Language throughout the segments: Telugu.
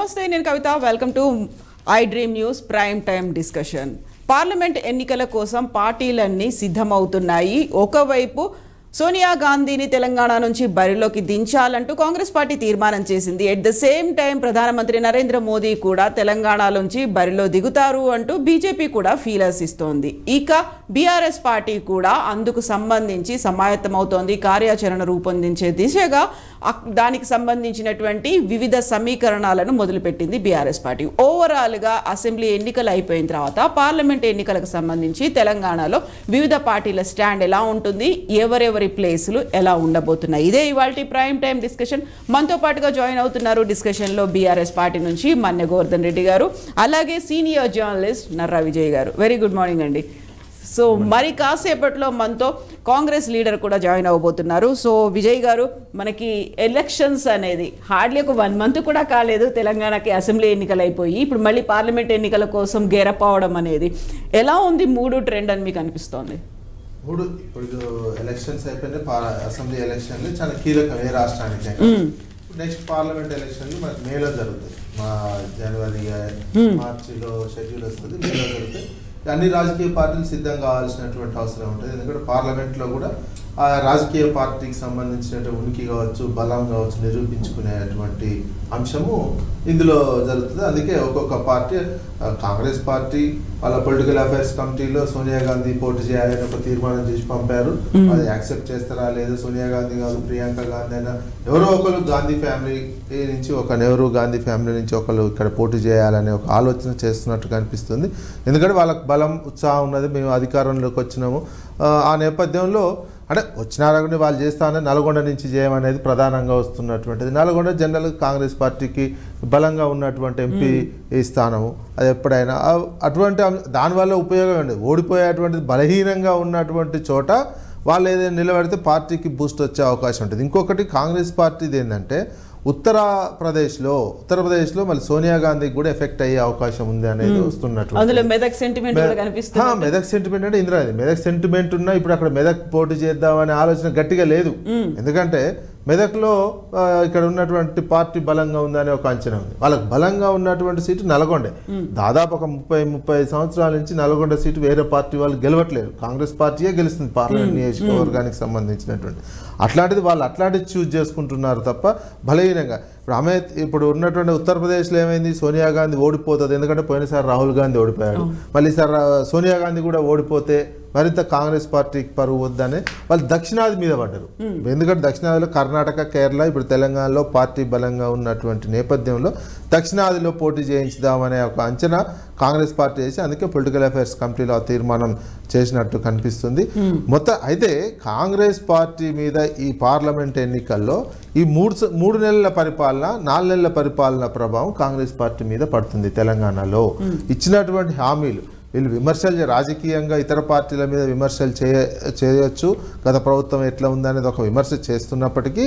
నమస్తే, నేను Kavitha. Welcome to iDream news prime time discussion. Parliament ఎన్నికల కోసం పార్టీలన్నీ సిద్ధమవుతున్నాయి. ఒకవైపు సోనియా గాంధీని తెలంగాణ నుంచి బరిలోకి దించాలంటూ కాంగ్రెస్ పార్టీ తీర్మానం చేసింది. ఎట్ ద సేమ్ టైం ప్రధానమంత్రి నరేంద్ర మోదీ కూడా తెలంగాణ నుంచి బరిలో దిగుతారు అంటూ బీజేపీ కూడా ఫీలర్స్ ఇస్తోంది. ఇక బీఆర్ఎస్ పార్టీ కూడా అందుకు సంబంధించి సమాయత్తమవుతోంది. కార్యాచరణ రూపొందించే దిశగా దానికి సంబంధించినటువంటి వివిధ సమీకరణాలను మొదలుపెట్టింది బీఆర్ఎస్ పార్టీ. ఓవరాల్గా అసెంబ్లీ ఎన్నికలు అయిపోయిన తర్వాత పార్లమెంట్ ఎన్నికలకు సంబంధించి తెలంగాణలో వివిధ పార్టీల స్టాండ్ ఎలా ఉంటుంది, ఎవరెవరి ప్లేసులు ఎలా ఉండబోతున్నాయి, ఇదే ఇవాల్టి ప్రైమ్ టైం డిస్కషన్. మనతో పాటుగా జాయిన్ అవుతున్నారు డిస్కషన్లో బీఆర్ఎస్ పార్టీ నుంచి మన్నె గోవర్ధన్ రెడ్డి గారు, అలాగే సీనియర్ జర్నలిస్ట్ నర్రా విజయ్ గారు. వెరీ గుడ్ మార్నింగ్ అండి. సో మరి కాసేపట్లో మనతో కాంగ్రెస్ లీడర్ కూడా జాయిన్ అవ్వబోతున్నారు. సో విజయ్ గారు, మనకి ఎలక్షన్స్ అనేది హార్డ్లీ ఒక 1 month కూడా కాలేదు తెలంగాణకి అసెంబ్లీ ఎన్నికలు అయిపోయి. ఇప్పుడు మళ్ళీ పార్లమెంట్ ఎన్నికల కోసం గేరప్ అవడం అనేది ఎలా ఉంది మూడు ట్రెండ్ అని మీకు అనిపిస్తోంది? ఇప్పుడు ఎలక్షన్స్ అయిపోయినాయి. అసెంబ్లీ ఎలక్షన్లు చాలా కీలకం ఏ రాష్ట్రానికి. నెక్స్ట్ పార్లమెంట్ ఎలక్షన్లు మనకి మేలో జరుగుతాయి. మా జనవరి మార్చిలో షెడ్యూల్ వస్తుంది, మేలో జరుగుతాయి. అన్ని రాజకీయ పార్టీలు సిద్ధం కావాల్సినటువంటి అవసరం ఉంటుంది. ఎందుకంటే పార్లమెంట్లో కూడా ఆ రాజకీయ పార్టీకి సంబంధించిన ఉనికి కావచ్చు, బలం కావచ్చు నిరూపించుకునేటువంటి అంశము ఇందులో జరుగుతుంది. అందుకే ఒక్కొక్క పార్టీ, కాంగ్రెస్ పార్టీ వాళ్ళ పొలిటికల్ అఫైర్స్ కమిటీలో సోనియా గాంధీ పోటీ చేయాలని ఒక తీర్మానం చేసి పంపారు. అది యాక్సెప్ట్ చేస్తారా లేదా, సోనియా గాంధీ కాదు ప్రియాంక గాంధీ అయినా ఎవరో ఒకరు గాంధీ ఫ్యామిలీ నుంచి నెహ్రూ గాంధీ ఫ్యామిలీ నుంచి ఒకరు ఇక్కడ పోటీ చేయాలనే ఒక ఆలోచన చేస్తున్నట్టు కనిపిస్తుంది. ఎందుకంటే వాళ్ళకు బలం ఉత్సాహం ఉన్నది, మేము అధికారంలోకి వచ్చినాము. ఆ నేపథ్యంలో అంటే వచ్చినారని వాళ్ళు చేస్తానని నల్గొండ నుంచి చేయమనేది ప్రధానంగా వస్తున్నటువంటిది. నల్గొండ జనరల్ కాంగ్రెస్ పార్టీకి బలంగా ఉన్నటువంటి ఎంపీ స్థానము. అది ఎప్పుడైనా అటువంటి దానివల్ల ఉపయోగం ఉండదు. ఓడిపోయేటువంటిది బలహీనంగా ఉన్నటువంటి చోట వాళ్ళు ఏదైనా నిలబడితే పార్టీకి బూస్ట్ వచ్చే అవకాశం ఉంటుంది. ఇంకొకటి కాంగ్రెస్ పార్టీది ఏంటంటే ఉత్తరప్రదేశ్లో మళ్ళీ సోనియా గాంధీకి కూడా ఎఫెక్ట్ అయ్యే అవకాశం ఉంది అనేది వస్తున్నట్టు. మెదక్ సెంటిమెంట్ అంటే ఇందిరా మెదక్ సెంటిమెంట్ ఉన్నా ఇప్పుడు అక్కడ మెదక్ పోటీ చేద్దామనే ఆలోచన గట్టిగా లేదు. ఎందుకంటే మెదక్లో ఇక్కడ ఉన్నటువంటి పార్టీ బలంగా ఉందనే ఒక అంచనా ఉంది. వాళ్ళకి బలంగా ఉన్నటువంటి సీటు నల్గొండే. దాదాపు ఒక 30-35 సంవత్సరాల నుంచి నల్గొండ సీటు వేరే పార్టీ వాళ్ళు గెలవట్లేదు, కాంగ్రెస్ పార్టీయే గెలుస్తుంది పార్లమెంట్ నియోజకవర్గానికి సంబంధించినటువంటి. అట్లాంటిది వాళ్ళు అట్లాంటిది చూజ్ చేసుకుంటున్నారు తప్ప బలహీనంగా. ఇప్పుడు ఉన్నటువంటి ఉత్తరప్రదేశ్లో ఏమైంది, సోనియా గాంధీ ఓడిపోతుంది. ఎందుకంటే పోయినసారి రాహుల్ గాంధీ ఓడిపోయాడు, మళ్ళీ సార్ సోనియా గాంధీ కూడా ఓడిపోతే మరింత కాంగ్రెస్ పార్టీకి పరువు వద్దని వాళ్ళు దక్షిణాది మీద పడ్డారు. ఎందుకంటే దక్షిణాదిలో కర్ణాటక, కేరళ, ఇప్పుడు తెలంగాణలో పార్టీ బలంగా ఉన్నటువంటి నేపథ్యంలో దక్షిణాదిలో పోటీ చేయించుదామనే ఒక అంచనా కాంగ్రెస్ పార్టీ చేసి అందుకే పొలిటికల్ అఫైర్స్ కమిటీలో ఆ తీర్మానం చేసినట్టు కనిపిస్తుంది. అయితే కాంగ్రెస్ పార్టీ మీద ఈ పార్లమెంట్ ఎన్నికల్లో ఈ 3 నెలల పరిపాలన, 4 నెలల పరిపాలన ప్రభావం కాంగ్రెస్ పార్టీ మీద పడుతుంది. తెలంగాణలో ఇచ్చినటువంటి హామీలు వీళ్ళు విమర్శలు రాజకీయంగా ఇతర పార్టీల మీద విమర్శలు చేయొచ్చు, గత ప్రభుత్వం ఎట్లా ఉందనేది ఒక విమర్శ చేస్తున్నప్పటికీ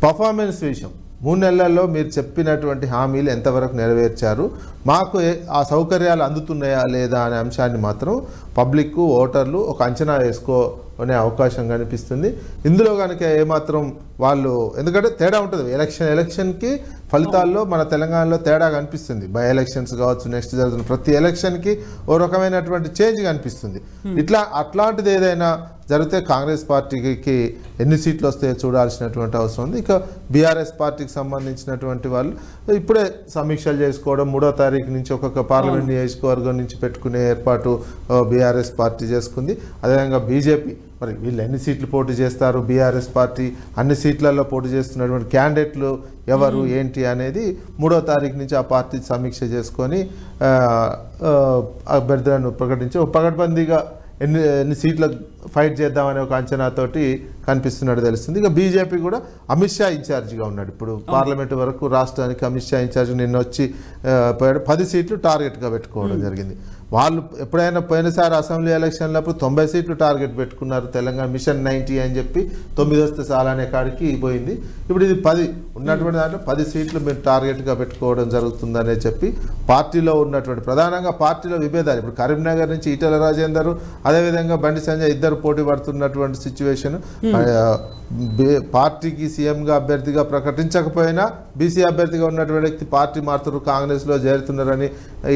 పర్ఫార్మెన్స్ విషయం 3 నెలల్లో మీరు చెప్పినటువంటి హామీలు ఎంతవరకు నెరవేర్చారు, మాకు ఆ సౌకర్యాలు అందుతున్నాయా లేదా అనే అంశాన్ని మాత్రం పబ్లిక్, ఓటర్లు ఒక అంచనా వేసుకునే అవకాశం కనిపిస్తుంది. ఇందులో కనుక ఏమాత్రం వాళ్ళు, ఎందుకంటే తేడా ఉంటుంది ఎలక్షన్కి ఫలితాల్లో మన తెలంగాణలో తేడా కనిపిస్తుంది. బై ఎలక్షన్స్ కావచ్చు, నెక్స్ట్ జరుగుతున్న ప్రతి ఎలక్షన్కి ఓ రకమైనటువంటి చేంజ్ కనిపిస్తుంది. అట్లాంటిది ఏదైనా జరిగితే కాంగ్రెస్ పార్టీకి ఎన్ని సీట్లు వస్తాయో చూడాల్సినటువంటి అవసరం ఉంది. ఇక బీఆర్ఎస్ పార్టీకి సంబంధించినటువంటి వాళ్ళు ఇప్పుడే సమీక్షలు చేసుకోవడం, 3వ తారీఖు నుంచి ఒక్కొక్క పార్లమెంట్ నియోజకవర్గం నుంచి పెట్టుకునే ఏర్పాటు బీఆర్ఎస్ పార్టీ చేసుకుంది. అదేవిధంగా బీజేపీ మరి వీళ్ళు ఎన్ని సీట్లు పోటీ చేస్తారు, బీఆర్ఎస్ పార్టీ అన్ని సీట్లలో పోటీ చేస్తున్నటువంటి క్యాండిడేట్లు ఎవరు ఏంటి అనేది 3వ తారీఖు నుంచి ఆ పార్టీ సమీక్ష చేసుకొని అభ్యర్థులను ప్రకటించి పకడ్బందీగా ఎన్ని సీట్ల ఫైట్ చేద్దామనే ఒక అంచనాతోటి కనిపిస్తున్నట్టు తెలుస్తుంది. ఇక బీజేపీ కూడా అమిత్ షా ఇన్ఛార్జిగా ఉన్నాడు. ఇప్పుడు పార్లమెంటు వరకు రాష్ట్రానికి అమిత్ షా ఇన్ఛార్జ్ నిన్న వచ్చి 10 సీట్లు టార్గెట్గా పెట్టుకోవడం జరిగింది. వాళ్ళు ఎప్పుడైనా పోయినసారి అసెంబ్లీ ఎలక్షన్లప్పుడు 90 సీట్లు టార్గెట్ పెట్టుకున్నారు. తెలంగాణ మిషన్ 90 అని చెప్పి 9 వస్తే చాలనే కాడికి పోయింది. ఇప్పుడు ఇది 10 ఉన్నటువంటి దాంట్లో 10 సీట్లు మీరు టార్గెట్గా పెట్టుకోవడం జరుగుతుందనే చెప్పి పార్టీలో ఉన్నటువంటి ప్రధానంగా పార్టీలో విభేదాలు. ఇప్పుడు కరీంనగర్ నుంచి ఈటెల రాజేందర్, అదేవిధంగా బండి సంజయ్ ఇద్దరు పోటీ పడుతున్నటువంటి సిచ్యువేషన్. పార్టీకి సీఎంగా అభ్యర్థిగా ప్రకటించకపోయినా బీసీ అభ్యర్థిగా ఉన్నటువంటి వ్యక్తి పార్టీ మారుతున్నారు, కాంగ్రెస్లో చేరుతున్నారని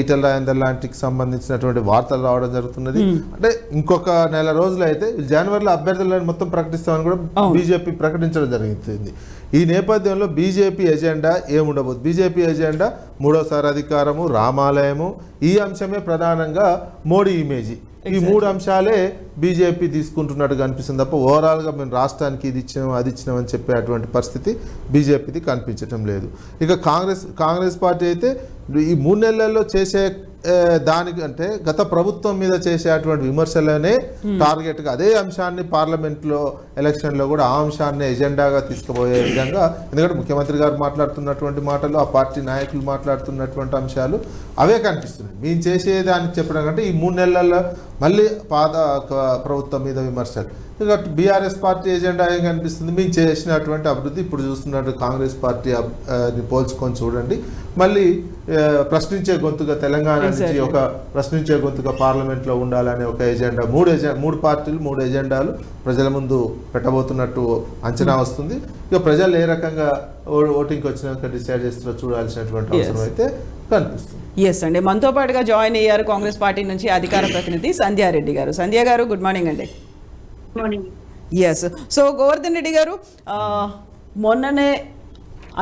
ఈటెల రాజేందర్ లాంటికి సంబంధించినటువంటి వార్తలు రావడం జరుగుతున్నది. అంటే ఇంకొక నెల రోజులు అయితే జనవరిలో అభ్యర్థులను మొత్తం ప్రకటిస్తామని కూడా బీజేపీ ప్రకటించడం జరుగుతుంది. ఈ నేపథ్యంలో బీజేపీ ఎజెండా ఏముండబోదు? బీజేపీ ఎజెండా మూడోసారి అధికారము, రామాలయము, ఈ అంశమే ప్రధానంగా మోడీ ఇమేజీ. ఈ 3 అంశాలే బీజేపీ తీసుకుంటున్నట్టుగా అనిపిస్తుంది తప్ప ఓవరాల్గా మేము రాష్ట్రానికి ఇది ఇచ్చినాం అది ఇచ్చినాం అని చెప్పే అటువంటి పరిస్థితి బీజేపీది కనిపించటం లేదు. ఇక కాంగ్రెస్ పార్టీ అయితే ఈ 3 నెలల్లో చేసే దానికంటే గత ప్రభుత్వం మీద చేసేటువంటి విమర్శలనే టార్గెట్గా అదే అంశాన్ని పార్లమెంట్లో ఎలక్షన్లో కూడా ఆ అంశాన్ని ఎజెండాగా తీసుకుపోయే విధంగా, ఎందుకంటే ముఖ్యమంత్రి గారు మాట్లాడుతున్నటువంటి మాటలు, ఆ పార్టీ నాయకులు మాట్లాడుతున్నటువంటి అంశాలు అవే కనిపిస్తున్నాయి. మేము చేసేదానికి చెప్పడం కంటే ఈ 3 నెలల్లో మళ్ళీ పాత ప్రభుత్వం మీద విమర్శలు. ఇక బీఆర్ఎస్ పార్టీ ఎజెండా ఏం కనిపిస్తుంది? మేము చేసినటువంటి అభివృద్ధి ఇప్పుడు చూస్తున్నట్టు కాంగ్రెస్ పార్టీ పోల్చుకొని చూడండి. మళ్ళీ ప్రశ్నించే గొంతుగా తెలంగాణ నుంచి ఒక ప్రశ్నించే గొంతుగా పార్లమెంట్లో ఉండాలనే ఒక ఎజెండా, 3 పార్టీలు 3 ఎజెండాలు ప్రజల ముందు పెట్టబోతున్నట్టు అంచనా వస్తుంది. ఇక ప్రజలు ఏ రకంగా ఓటింగ్కి వచ్చినాక డిసైడ్ చేస్తారో చూడాల్సినటువంటి అవసరం అయితే కనిపిస్తుంది. ఎస్ అండి, మనతో పాటుగా జాయిన్ అయ్యారు కాంగ్రెస్ పార్టీ నుంచి అధికార ప్రతినిధి సంధ్యారెడ్డి గారు. సంధ్య గారు, గుడ్ మార్నింగ్ అండి. ఎస్, సో గోవర్ధన్ రెడ్డి గారు, మొన్ననే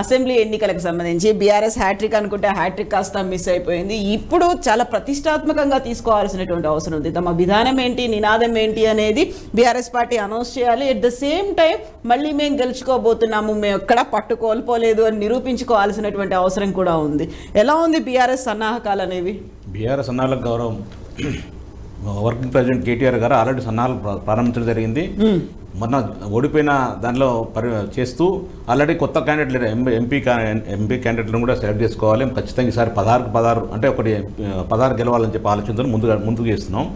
అసెంబ్లీ ఎన్నికలకు సంబంధించి బీఆర్ఎస్ హ్యాట్రిక్ అనుకుంటే హ్యాట్రిక్ కాస్త మిస్ అయిపోయింది. ఇప్పుడు చాలా ప్రతిష్టాత్మకంగా తీసుకోవాల్సినటువంటి అవసరం ఉంది. తమ విధానం ఏంటి, నినాదం ఏంటి అనేది బీఆర్ఎస్ పార్టీ అనౌన్స్ చేయాలి. ఎట్ ద సేమ్ టైం మళ్ళీ మేము గెలుచుకోబోతున్నాము, మేము ఎక్కడ పట్టు కోల్పోలేదు అని నిరూపించుకోవాల్సినటువంటి అవసరం కూడా ఉంది. ఎలా ఉంది బీఆర్ఎస్ సన్నాహకాలు అనేవి? బీఆర్ఎస్ సన్నాహాలకు గౌరవం వర్కింగ్ ప్రెసిడెంట్ కేటీఆర్ గారు ఆల్రెడీ సన్నాహాలు ప్రారంభించడం జరిగింది. మొన్న ఓడిపోయిన దానిలో చేస్తూ ఆల్రెడీ కొత్త క్యాండిడేట్లు ఎంపీ క్యాండిడేట్లను కూడా సెలెక్ట్ చేసుకోవాలి. ఖచ్చితంగా ఈసారి 16కు 16 అంటే 16 గెలవాలని చెప్పి ఆలోచనతో ముందుకు చేస్తున్నాం.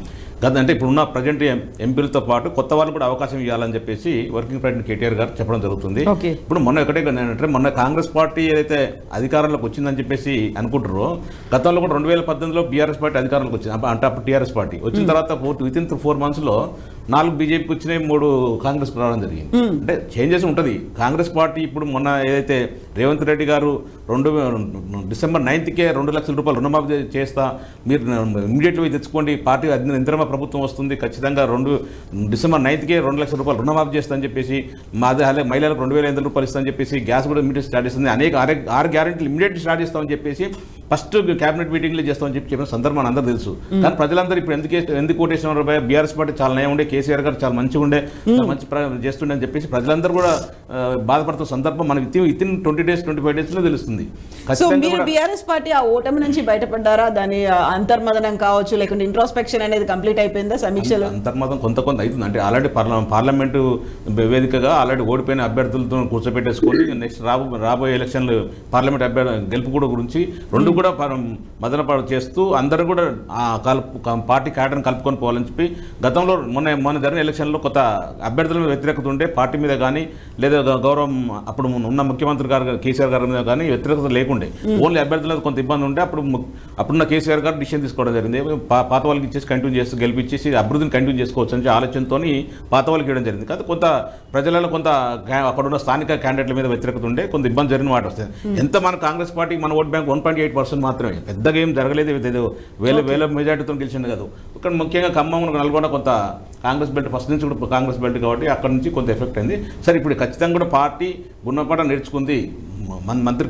అంటే ఇప్పుడున్న ప్రజెంట్ ఎంపీలతో పాటు కొత్త వాళ్ళు కూడా అవకాశం ఇవ్వాలని చెప్పేసి వర్కింగ్ ప్రెసిడెంట్ కేటీఆర్ గారు చెప్పడం జరుగుతుంది. ఇప్పుడు మొన్న మొన్న కాంగ్రెస్ పార్టీ ఏదైతే అధికారంలోకి వచ్చిందని చెప్పేసి అనుకుంటారో, గతంలో కూడా 2018లో బీఆర్ఎస్ పార్టీ అధికారంలోకి వచ్చింది. అంటే అప్పుడు టీఆర్ఎస్ పార్టీ వచ్చిన తర్వాత వితిన్ 4 monthsలో 4 బీజేపీకి వచ్చినాయి, 3 కాంగ్రెస్కి రావడం జరిగింది. అంటే చేంజెస్ ఉంటుంది. కాంగ్రెస్ పార్టీ ఇప్పుడు మొన్న ఏదైతే రేవంత్ రెడ్డి గారు డిసెంబర్ 9కే 2 లక్షల రూపాయలు రుణమాఫీ చేస్తా, మీరు ఇమీడియట్గా తెచ్చుకోండి, పార్టీ ఇంతరమ ప్రభుత్వం వస్తుంది, ఖచ్చితంగా డిసెంబర్ 9కే 2 లక్షల రూపాయలు రుణమాఫీ చేస్తా అని చెప్పేసి, అలాగే మహిళలకు 2500 రూపాయలు ఇస్తా అని చెప్పేసి, గ్యాస్ కూడా ఇమీడియట్ స్టార్ట్ చేస్తుంది, అనేక 6 గ్యారెంటీలు ఇమీడియట్ స్టార్ట్ చేస్తామని చెప్పేసి ఫస్ట్ క్యాబినెట్ మీటింగ్లో చేస్తామని చెప్పిన సందర్భం అందరూ తెలుసు. కానీ ప్రజలందరూ ఇప్పుడు ఎందుకు ఓటేసిన బీఆర్ఎస్ పార్టీ చాలా నయం ఉండే, కేసీఆర్ గారు చాలా మంచిగా ఉండే, మంచి చేస్తుండే అని చెప్పేసి ప్రజలందరూ కూడా బాధపడుతున్న సందర్భం మనకి వితిన్ 20 days 25 daysలో తెలుస్తుంది. సో మీరు బీఆర్ఎస్ పార్టీ ఆ ఓటమి నుంచి బయటపడ్డారా? దాని అంతర్మదనం కావచ్చు, లేకుంటే ఇంట్రోస్పెక్షన్ అనేది కంప్లీట్ అయిపోయిందా సమీక్షలు? అంతర్మదం కొంత అవుతుంది. అంటే ఆల్రెడీ పార్లమెంటు వేదికగా ఆల్రెడీ ఓడిపోయిన అభ్యర్థులతో కూర్చోబెట్టేసుకొని నెక్స్ట్ రాబోయే ఎలక్షన్లు పార్లమెంట్ గెలుపు కూడా గురించి రెండు కూడా మదనపాడు చేస్తూ అందరూ కూడా పార్టీ క్యాడర్ని కలుపుకొని పోవాలని చెప్పి గతంలో మొన్న జరిగిన ఎలక్షన్లో కొత్త అభ్యర్థుల మీద వ్యతిరేకత ఉండే, పార్టీ మీద కానీ లేదా గౌరవం అప్పుడు ఉన్న ముఖ్యమంత్రి గారు కేసీఆర్ గారి మీద కానీ వ్యతిరేకత లేకుండే, ఓన్లీ అభ్యర్థులకు కొంత ఇబ్బంది ఉంటే అప్పుడున్న కేసీఆర్ గారు డిసిషన్ తీసుకోవడం జరిగింది. పాత వాళ్ళకి ఇచ్చేసి కంటిన్యూ చేస్తూ గెలిపించేసి అభివృద్ధిని కంటిన్యూ చేసుకోవచ్చు అని ఆలోచనతో పాత వాళ్ళకి ఇవ్వడం జరిగింది. కాదు కొంత ప్రజలలో కొంత అక్కడున్న స్థానిక క్యాండిడేట్ల మీద వ్యతిరేకత ఉండే, కొంత ఇబ్బంది జరిగిన మాట వస్తుంది. ఎంత మన కాంగ్రెస్ పార్టీ మన ఓట్ బ్యాంక్ 1.8% మాత్రమే, పెద్దగా ఏం జరగలేదు, వేల మెజార్టీతో గెలిచింది కాదు. ఇక్కడ ముఖ్యంగా ఖమ్మం నల్గొండ కొంత కాంగ్రెస్ బెల్ట్ ఫస్ట్ నుంచి కూడా కాంగ్రెస్ బెల్ట్ కాబట్టి అక్కడ నుంచి కొంత ఎఫెక్ట్ అయింది. సరే ఇప్పుడు ఖచ్చితంగా కూడా పార్టీ గుణపాఠం నేర్చుకుంది. మంత్రి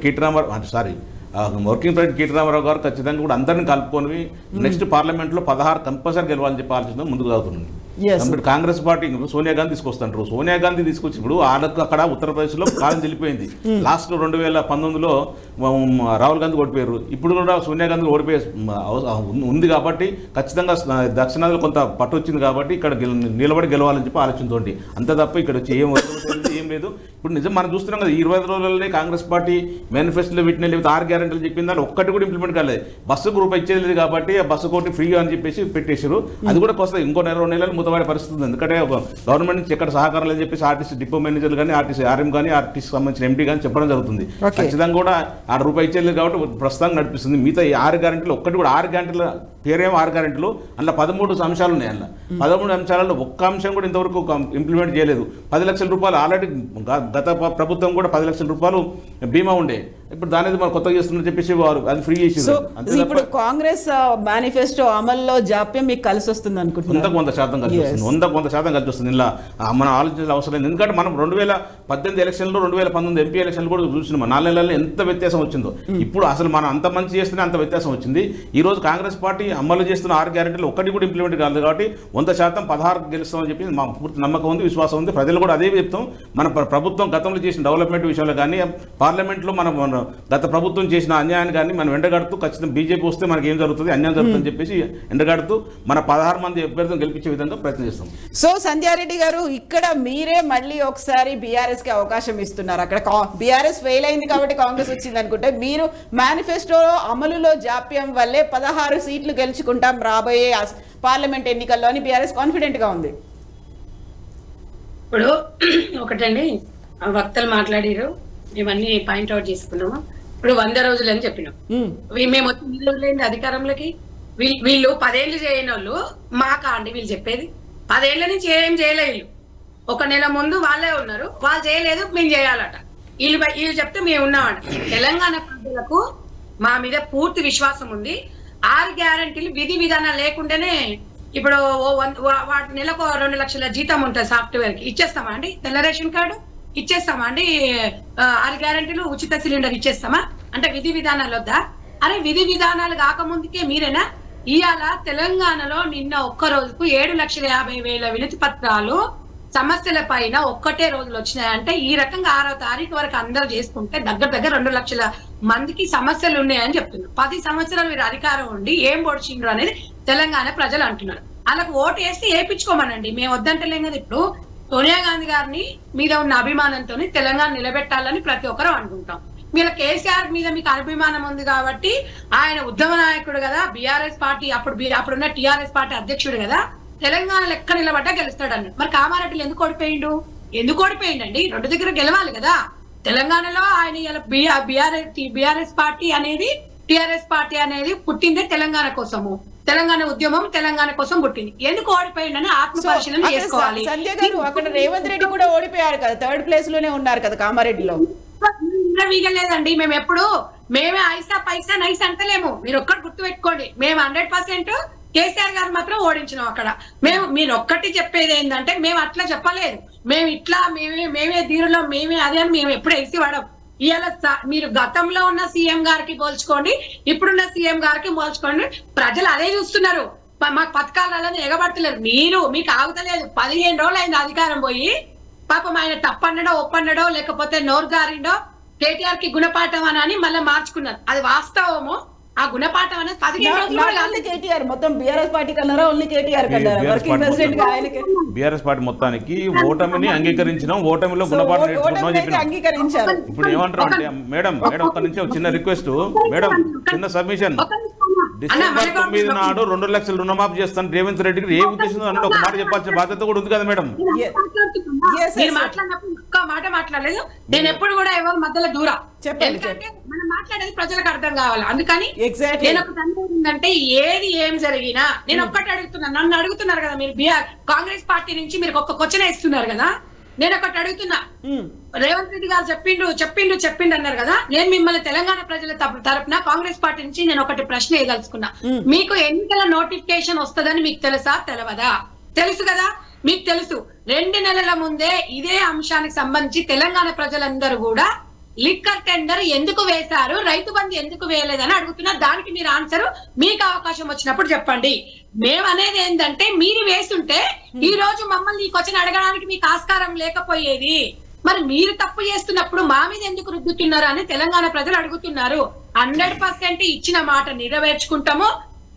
వర్కింగ్ ప్రెసిడెంట్ కేటీ రామారావు గారు ఖచ్చితంగా కూడా అందరిని కలుపుకొని నెక్స్ట్ పార్లమెంట్లో 16 కంపల్సరీ గెలవాలని చెప్పి ఆలోచన ముందుకు సాగుతుంది. కాంగ్రెస్ పార్టీ సోనియా గాంధీ తీసుకొస్తుంటారు. సోనియా గాంధీ తీసుకొచ్చి ఇప్పుడు వాళ్ళకు అక్కడ ఉత్తరప్రదేశ్లో కాలం చెల్లిపోయింది. లాస్ట్ 2019లో రాహుల్ గాంధీ ఓడిపోయారు. ఇప్పుడు కూడా సోనియా గాంధీ ఓడిపోయే ఉంది కాబట్టి ఖచ్చితంగా దక్షిణాదిలో కొంత పట్టు వచ్చింది కాబట్టి ఇక్కడ నిలబడి గెలవాలని చెప్పి ఆలోచనతోటి అంతే తప్ప ఇక్కడ వచ్చి ఏం లేదు. ఇప్పుడు నిజం మనం చూస్తున్నాం కదా, 20 రోజులనే కాంగ్రెస్ పార్టీ మేనిఫెస్టోలో పెట్టిన లేకపోతే 6 గ్యారెంటీలు చెప్పిన దాన్ని ఒక్కటి కూడా ఇంప్లిమెంట్ కాలేదు. బస్సుకు రూపాయి ఇచ్చేది లేదు కాబట్టి ఆ బస్సు కోటి ఫ్రీగా అని చెప్పేసి పెట్టేశారు. అది కూడా వస్తుంది ఇంకో 2 నెలలు మూతపడే పరిస్థితి ఉంది. ఎందుకంటే గవర్నమెంట్ నుంచి ఎక్కడ సహకారం లేదని చెప్పేసి ఆర్టీసీ డిపో మేనేజర్లు కానీ ఆర్టీసీ ఆర్ఎం కానీ ఆర్టీసీ సంబంధించిన ఎండీ కానీ చెప్పడం జరుగుతుంది. ఖచ్చితంగా కూడా ఆ రూపాయి ఇచ్చేది కాబట్టి ప్రస్తుతం నడిపిస్తుంది. మిగతా ఈ 6 గ్యారెంటీలు ఒక్కటి కూడా 6 గ్యారెంటీల పేరేమో 6 గ్యారెంటీలు అందులో 13 అంశాలు ఉన్నాయి. అందులో 13 అంశాలలో ఒక్క అంశం కూడా ఇంతవరకు ఇంప్లిమెంట్ చేయలేదు. 10 లక్షల రూపాయలు ఆల్రెడీ గత ప్రభుత్వం కూడా 10 లక్షల రూపాయలు బీమా ఉండే, ఇప్పుడు దాని మనం కొత్తగా చేస్తున్నారు చెప్పేసి వారు అది ఫ్రీ చేసి. ఇప్పుడు కాంగ్రెస్ మేనిఫెస్టో అమల్లో జాప్యం మీకు కలిసి వస్తుంది అనుకుంటున్నారు? 100% కలిసి వస్తుంది. 100% కలిసి వస్తుంది. ఇలా మనం ఆలోచించాల్సిన అవసరం లేదు. ఎందుకంటే మనం 2018 ఎలక్షన్లో 2019 ఎంపీ ఎలక్షన్లు కూడా చూసినాం. 4 నెలల్లో ఎంత వ్యత్యాసం వచ్చిందో. ఇప్పుడు అసలు మనం అంత మంచి చేస్తేనే అంత వ్యత్యాసం వచ్చింది. ఈ రోజు కాంగ్రెస్ పార్టీ అమలు చేస్తున్న 6 గ్యారెంటీలు ఒక్కటి కూడా ఇంప్లిమెంట్ కాదు కాబట్టి 100% 16 గెలుస్తామని చెప్పి మా పూర్తి నమ్మకం ఉంది, విశ్వాసం ఉంది. ప్రజలు కూడా అదే చెప్తాం. మన ప్రభుత్వం గతంలో చేసిన డెవలప్మెంట్ విషయంలో కానీ పార్లమెంట్లో మనం గత ప్రభుత్వం చేసిన అన్యాయాన్ని కానీ మనం ఎండగడుతూ ఖచ్చితంగా బీజేపీ వస్తే మనకి ఏం జరుగుతుంది, అన్యాయం జరుగుతుందని చెప్పేసి ఎండగడుతూ మన 16 మంది అభ్యర్థులను గెలిపించే విధంగా ప్రయత్నం చేస్తాం. సో సంధ్యారెడ్డి గారు, ఇక్కడ మీరే మళ్ళీ ఒకసారి బీఆర్ఎస్ కి అవకాశం ఇస్తున్నారు. అక్కడ బీఆర్ఎస్ ఫెయిల్ అయింది కాబట్టి కాంగ్రెస్ వచ్చింది అనుకుంటే, మీరు మేనిఫెస్టో అమలులో జాప్యం వల్లే 16 సీట్లు గెలుచుకుంటాం రాబోయే పార్లమెంట్ ఎన్నికల్లో అని బీఆర్ఎస్ కాన్ఫిడెంట్ గా ఉంది. ఇప్పుడు ఒకటండి, వక్తలు మాట్లాడారు, మేమన్నీ పాయింట్అవుట్ చేసుకున్నాము. ఇప్పుడు 100 రోజులు అని చెప్పినాం. మేము వచ్చి 100 రోజులైంది అధికారంలోకి. వీళ్ళు 10 ఏళ్ళు చేయని వాళ్ళు మాకా అండి వీళ్ళు చెప్పేది? 10 ఏళ్ల నుంచి ఏం చేయలేదు. 1 నెల ముందు వాళ్ళే ఉన్నారు, వాళ్ళు చేయలేదు, మేము చేయాలట. వీళ్ళు చెప్తే మేము ఉన్నామంట. తెలంగాణ ప్రజలకు మా మీద పూర్తి విశ్వాసం ఉంది. 6 గ్యారెంటీలు విధి విధానాలు లేకుండానే ఇప్పుడు నెలకు 2 లక్షల జీతం ఉంటుంది సాఫ్ట్వేర్ కి. ఇచ్చేస్తామా అండి? తెల్ల రేషన్ కార్డు ఇచ్చేస్తామా అండి? 6 గ్యారెంటీలు ఉచిత సిలిండర్ ఇచ్చేస్తామా? అంటే విధి విధానాలు వద్దా? అరే విధి విధానాలు కాకముందుకే మీరేనా? ఇవాళ తెలంగాణలో నిన్న ఒక్క రోజుకు 7,50,000 వినతి పత్రాలు సమస్యల పైన ఒక్కటే రోజులు వచ్చినాయంటే, ఈ రకంగా 6వ తారీఖు వరకు అందరూ చేసుకుంటే దగ్గర 2 లక్షల మందికి సమస్యలు ఉన్నాయని చెప్తున్నారు. 10 సంవత్సరాలు మీరు అధికారం ఉండి ఏం పొడిచిండ్రు అనేది తెలంగాణ ప్రజలు అంటున్నారు. వాళ్ళకు ఓటు వేస్తే వేయించుకోమనండి, మేము వద్దంటలేం కదా. ఇప్పుడు సోనియా గాంధీ గారిని మీద ఉన్న అభిమానంతో తెలంగాణ నిలబెట్టాలని ప్రతి ఒక్కరూ అనుకుంటాం. మీరు కేసీఆర్ మీద మీకు అభిమానం ఉంది కాబట్టి ఆయన ఉద్యమ నాయకుడు కదా, బీఆర్ఎస్ పార్టీ అప్పుడున్న టీఆర్ఎస్ పార్టీ అధ్యక్షుడు కదా, తెలంగాణలో ఎక్కడ నిలబడ్డా గెలుస్తాడు అన్నాడు. మరి కామారెడ్డిలో ఎందుకు ఓడిపోయిండండి? 2 దగ్గర గెలవాలి కదా. తెలంగాణలో ఆయన ఇలా బీఆర్ఎస్ పార్టీ అనేది టీఆర్ఎస్ పార్టీ అనేది పుట్టిందే తెలంగాణ కోసము. తెలంగాణ ఉద్యమం తెలంగాణ కోసం పుట్టింది. ఎందుకు ఓడిపోయిందని ఆత్మ పరిశీలన చేసుకోవాలి. సంజయ్ గారు, అక్కడ రేవంత్ రెడ్డి కూడా ఓడిపోయారు కదా, 3rd ప్లేస్ లోనే ఉన్నారు కదా కామారెడ్డిలో. వీగలేదండి. మేము ఎప్పుడు మేమే పైసా నైస్ అంటలేము. మీరు ఒక్కటి గుర్తు పెట్టుకోండి, మేము 100% కేసీఆర్ గారు మాత్రం ఓడించినాం అక్కడ. మీరు ఒక్కటి చెప్పేది ఏంటంటే, మేము అట్లా చెప్పలేదు, మేము ఇట్లా మేమే దీనిలో మేమే అదే అని మేము ఎప్పుడు ఎక్కి పడం. ఇవాళ మీరు గతంలో ఉన్న సీఎం గారికి పోల్చుకోండి, ఇప్పుడున్న సీఎం గారికి పోల్చుకోండి. ప్రజలు అదే చూస్తున్నారు. మాకు పథకాలను ఎగబడతలేరు. మీకు ఆగుతలేదు. 15 రోజులు అయింది అధికారం పోయి. పాపం ఆయన తప్పన్నడో ఒప్పన్నడో లేకపోతే నోరు జారిండో కేటీఆర్ కి గుణపాఠం అని మళ్ళీ మార్చుకున్నారు. అది వాస్తవము. ఆ గుణపాఠం అనేది 15 రోజులు కేటీఆర్ మొత్తం బీఆర్ఎస్ పార్టీ కన్నారా ఓన్లీ కేటీఆర్ కన్నారా? వర్కింగ్ ప్రెసిడెంట్ గా ఆయనకి బీఆర్ఎస్ పార్టీ మొత్తానికి ఓటమిని అంగీకరించినాం, ఓటమిలో గుణపాఠం నేర్చుకున్నాం చెప్పినాం. అంగీకరించారు. ఇప్పుడు ఏమంటారు అంటే, మేడం ఒక్క నుంచి చిన్న రిక్వెస్ట్ మేడం, చిన్న సబ్మిషన్. డిసెంబర్ 9 నాడు 2 లక్షల రుణమాఫీ చేస్తాను రేవంత్ రెడ్డికి ఏ ఉద్దేశం అన్నట్టు ఒక మాట చెప్పాల్సిన బాధ్యత కూడా ఉంది కదా మేడం. మాట్లాడినప్పుడు ఒక్క మాట మాట్లాడలేదు. నేను ఎప్పుడు కూడా ఎవరు మధ్యలో దూరం. ఎందుకంటే మనం మాట్లాడేది ప్రజలకు అర్థం కావాలి. అందుకని నేను ఒకటి అనుకుంటుందంటే, ఏం జరిగినా నేను ఒక్కటి అడుగుతున్నాను. నన్ను అడుగుతున్నారు కదా మీరు, కాంగ్రెస్ పార్టీ నుంచి మీరు ఒక్క క్వశ్చన్ ఇస్తున్నారు కదా. నేను ఒకటి అడుగుతున్నా, రేవంత్ రెడ్డి గారు చెప్పిండు అన్నారు కదా. నేను మిమ్మల్ని తెలంగాణ ప్రజల తరపున కాంగ్రెస్ పార్టీ నుంచి నేను ఒకటి ప్రశ్న వేయదలుచుకున్నా. మీకు ఎన్నికల నోటిఫికేషన్ వస్తుందని మీకు తెలుసా తెలవదా? తెలుసు కదా, మీకు తెలుసు. 2 నెలల ముందే ఇదే అంశానికి సంబంధించి తెలంగాణ ప్రజలందరూ కూడా లిక్కర్ టెండర్ ఎందుకు వేశారు, రైతు బంధు ఎందుకు వేయలేదని అడుగుతున్నారు. దానికి మీరు ఆన్సర్ మీకు అవకాశం వచ్చినప్పుడు చెప్పండి. మేము అనేది ఏంటంటే, మీరు వేస్తుంటే ఈ రోజు మమ్మల్ని ఈ క్వశ్చన్ అడగడానికి మీకు ఆస్కారం లేకపోయేది. మరి మీరు తప్పు చేస్తున్నప్పుడు మా మీద ఎందుకు రుద్దుతున్నారు అని తెలంగాణ ప్రజలు అడుగుతున్నారు. 100% ఇచ్చిన మాట నెరవేర్చుకుంటాము.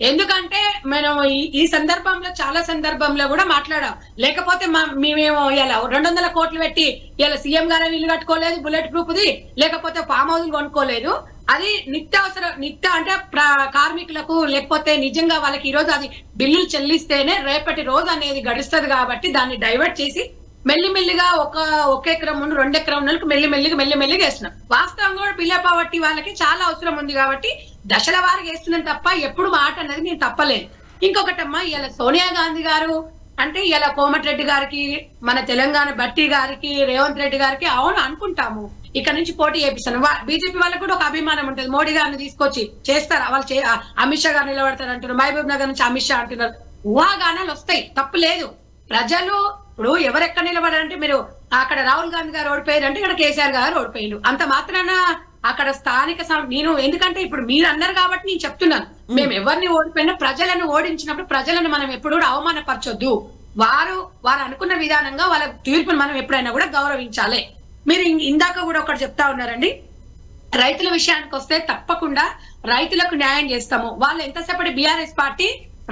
ఎందుకంటే మనం ఈ సందర్భంలో చాలా సందర్భంలో కూడా మాట్లాడాం. లేకపోతే మేమేమో ఇలా 200 కోట్లు పెట్టి ఇలా సీఎం గారు ఇల్లు కట్టుకోలేదు బుల్లెట్ ప్రూఫ్ ది, లేకపోతే ఫామ్ హౌస్ కొనుక్కోలేదు. అది నిత్య అంటే కార్మికులకు లేకపోతే నిజంగా వాళ్ళకి ఈ రోజు అది బిల్లులు చెల్లిస్తేనే రేపటి రోజు అనేది గడుస్తుంది. కాబట్టి దాన్ని డైవర్ట్ చేసి మెల్లిమెల్లిగా ఒక ఎకరం నుండి 2 ఎకరం నుండి మెల్లిమెల్లిగా వేస్తున్నాం. వాస్తవంగా కూడా బిలో పావర్టీ వాళ్ళకి చాలా అవసరం ఉంది కాబట్టి దశల వారికి వేస్తున్నాం తప్ప ఎప్పుడు మాట అనేది నేను తప్పలేదు. ఇంకొకటమ్మా, ఇలా సోనియా గాంధీ గారు అంటే ఇలా కోమటిరెడ్డి గారికి, మన తెలంగాణ భట్టి గారికి, రేవంత్ రెడ్డి గారికి అవును అనుకుంటాము ఇక్కడ నుంచి పోటీ చేపిస్తాను. బీజేపీ వాళ్ళకి కూడా ఒక అభిమానం ఉంటుంది, మోడీ గారిని తీసుకొచ్చి చేస్తారు వాళ్ళు, అమిత్ షా గారు నిలబడతారు అంటున్నారు, మహబూబ్ నగర్ నుంచి అమిత్ షా అంటున్నారు. ఊహాగానాలు వస్తాయి, తప్పు లేదు. ప్రజలు ఇప్పుడు ఎవరెక్కడ నిలబడారంటే మీరు అక్కడ రాహుల్ గాంధీ గారు ఓడిపోయారు అంటే ఇక్కడ కేసీఆర్ గారు ఓడిపోయారు, అంత మాత్రాన అక్కడ స్థానిక నేను ఎందుకంటే ఇప్పుడు మీరు అన్నారు కాబట్టి నేను చెప్తున్నాను, మేము ఎవరిని ఓడిపోయినా ప్రజలను ఓడించినప్పుడు ప్రజలను మనం ఎప్పుడు కూడా అవమానపరచొద్దు. వారు అనుకున్న విధానంగా వాళ్ళ తీర్పును మనం ఎప్పుడైనా కూడా గౌరవించాలి. మీరు ఇందాక కూడా ఒకటి చెప్తా ఉన్నారండి, రైతుల విషయానికి వస్తే తప్పకుండా రైతులకు న్యాయం చేస్తాము. వాళ్ళు ఎంతసేపటి బీఆర్ఎస్ పార్టీ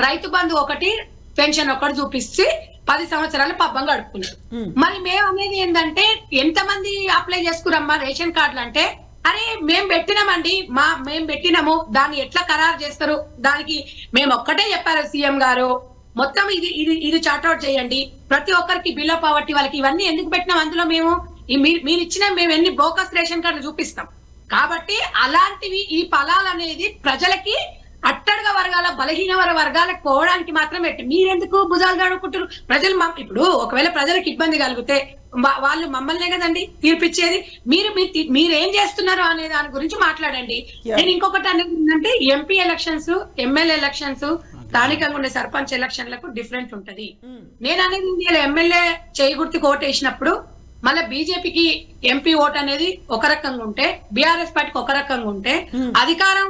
రైతు బంధు ఒకటి పెన్షన్ ఒకటి చూపిస్తే 10 సంవత్సరాలు పబ్బం గడుపుకున్నారు. మరి మేము అనేది ఏంటంటే ఎంతమంది అప్లై చేసుకురమ్మా రేషన్ కార్డులు అంటే, అరే మేము పెట్టినామండి, మేము పెట్టినాము, దాన్ని ఎట్లా ఖరారు చేస్తారు, దానికి మేము ఒక్కటే చెప్పారు సీఎం గారు, మొత్తం ఇది చార్ట్అవుట్ చేయండి, ప్రతి ఒక్కరికి బిలో పావర్టీ వాళ్ళకి ఇవన్నీ ఎందుకు పెట్టినాం, అందులో మేము మీరు ఇచ్చిన మేము ఎన్ని బోకస్ రేషన్ కార్డులు చూపిస్తాం. కాబట్టి అలాంటివి ఈ ఫలాలు అనేది ప్రజలకి అట్టడుగా వర్గాల బలహీన వర్గాలకు పోవడానికి మాత్రం పెట్టి మీరెందుకు భుజాలు గడుపుకుంటారు. ప్రజలు ఇప్పుడు ఒకవేళ ప్రజలకు ఇబ్బంది కలిగితే వాళ్ళు మమ్మల్నే కదండి తీర్పిచ్చేది. మీరేం చేస్తున్నారు అనే దాని గురించి మాట్లాడండి. నేను ఇంకొకటి అనేది ఏంటంటే ఎంపీ ఎలక్షన్స్, ఎమ్మెల్యే ఎలక్షన్స్, స్థానికంగా ఉండే సర్పంచ్ ఎలక్షన్లకు డిఫరెంట్ ఉంటది. నేను అనేది ఎమ్మెల్యే చేయగుర్తికి ఓటు వేసినప్పుడు మళ్ళీ బీజేపీకి ఎంపీ ఓట్ అనేది ఒక రకంగా ఉంటే, బీఆర్ఎస్ పార్టీకి ఒక రకంగా ఉంటే, అధికారం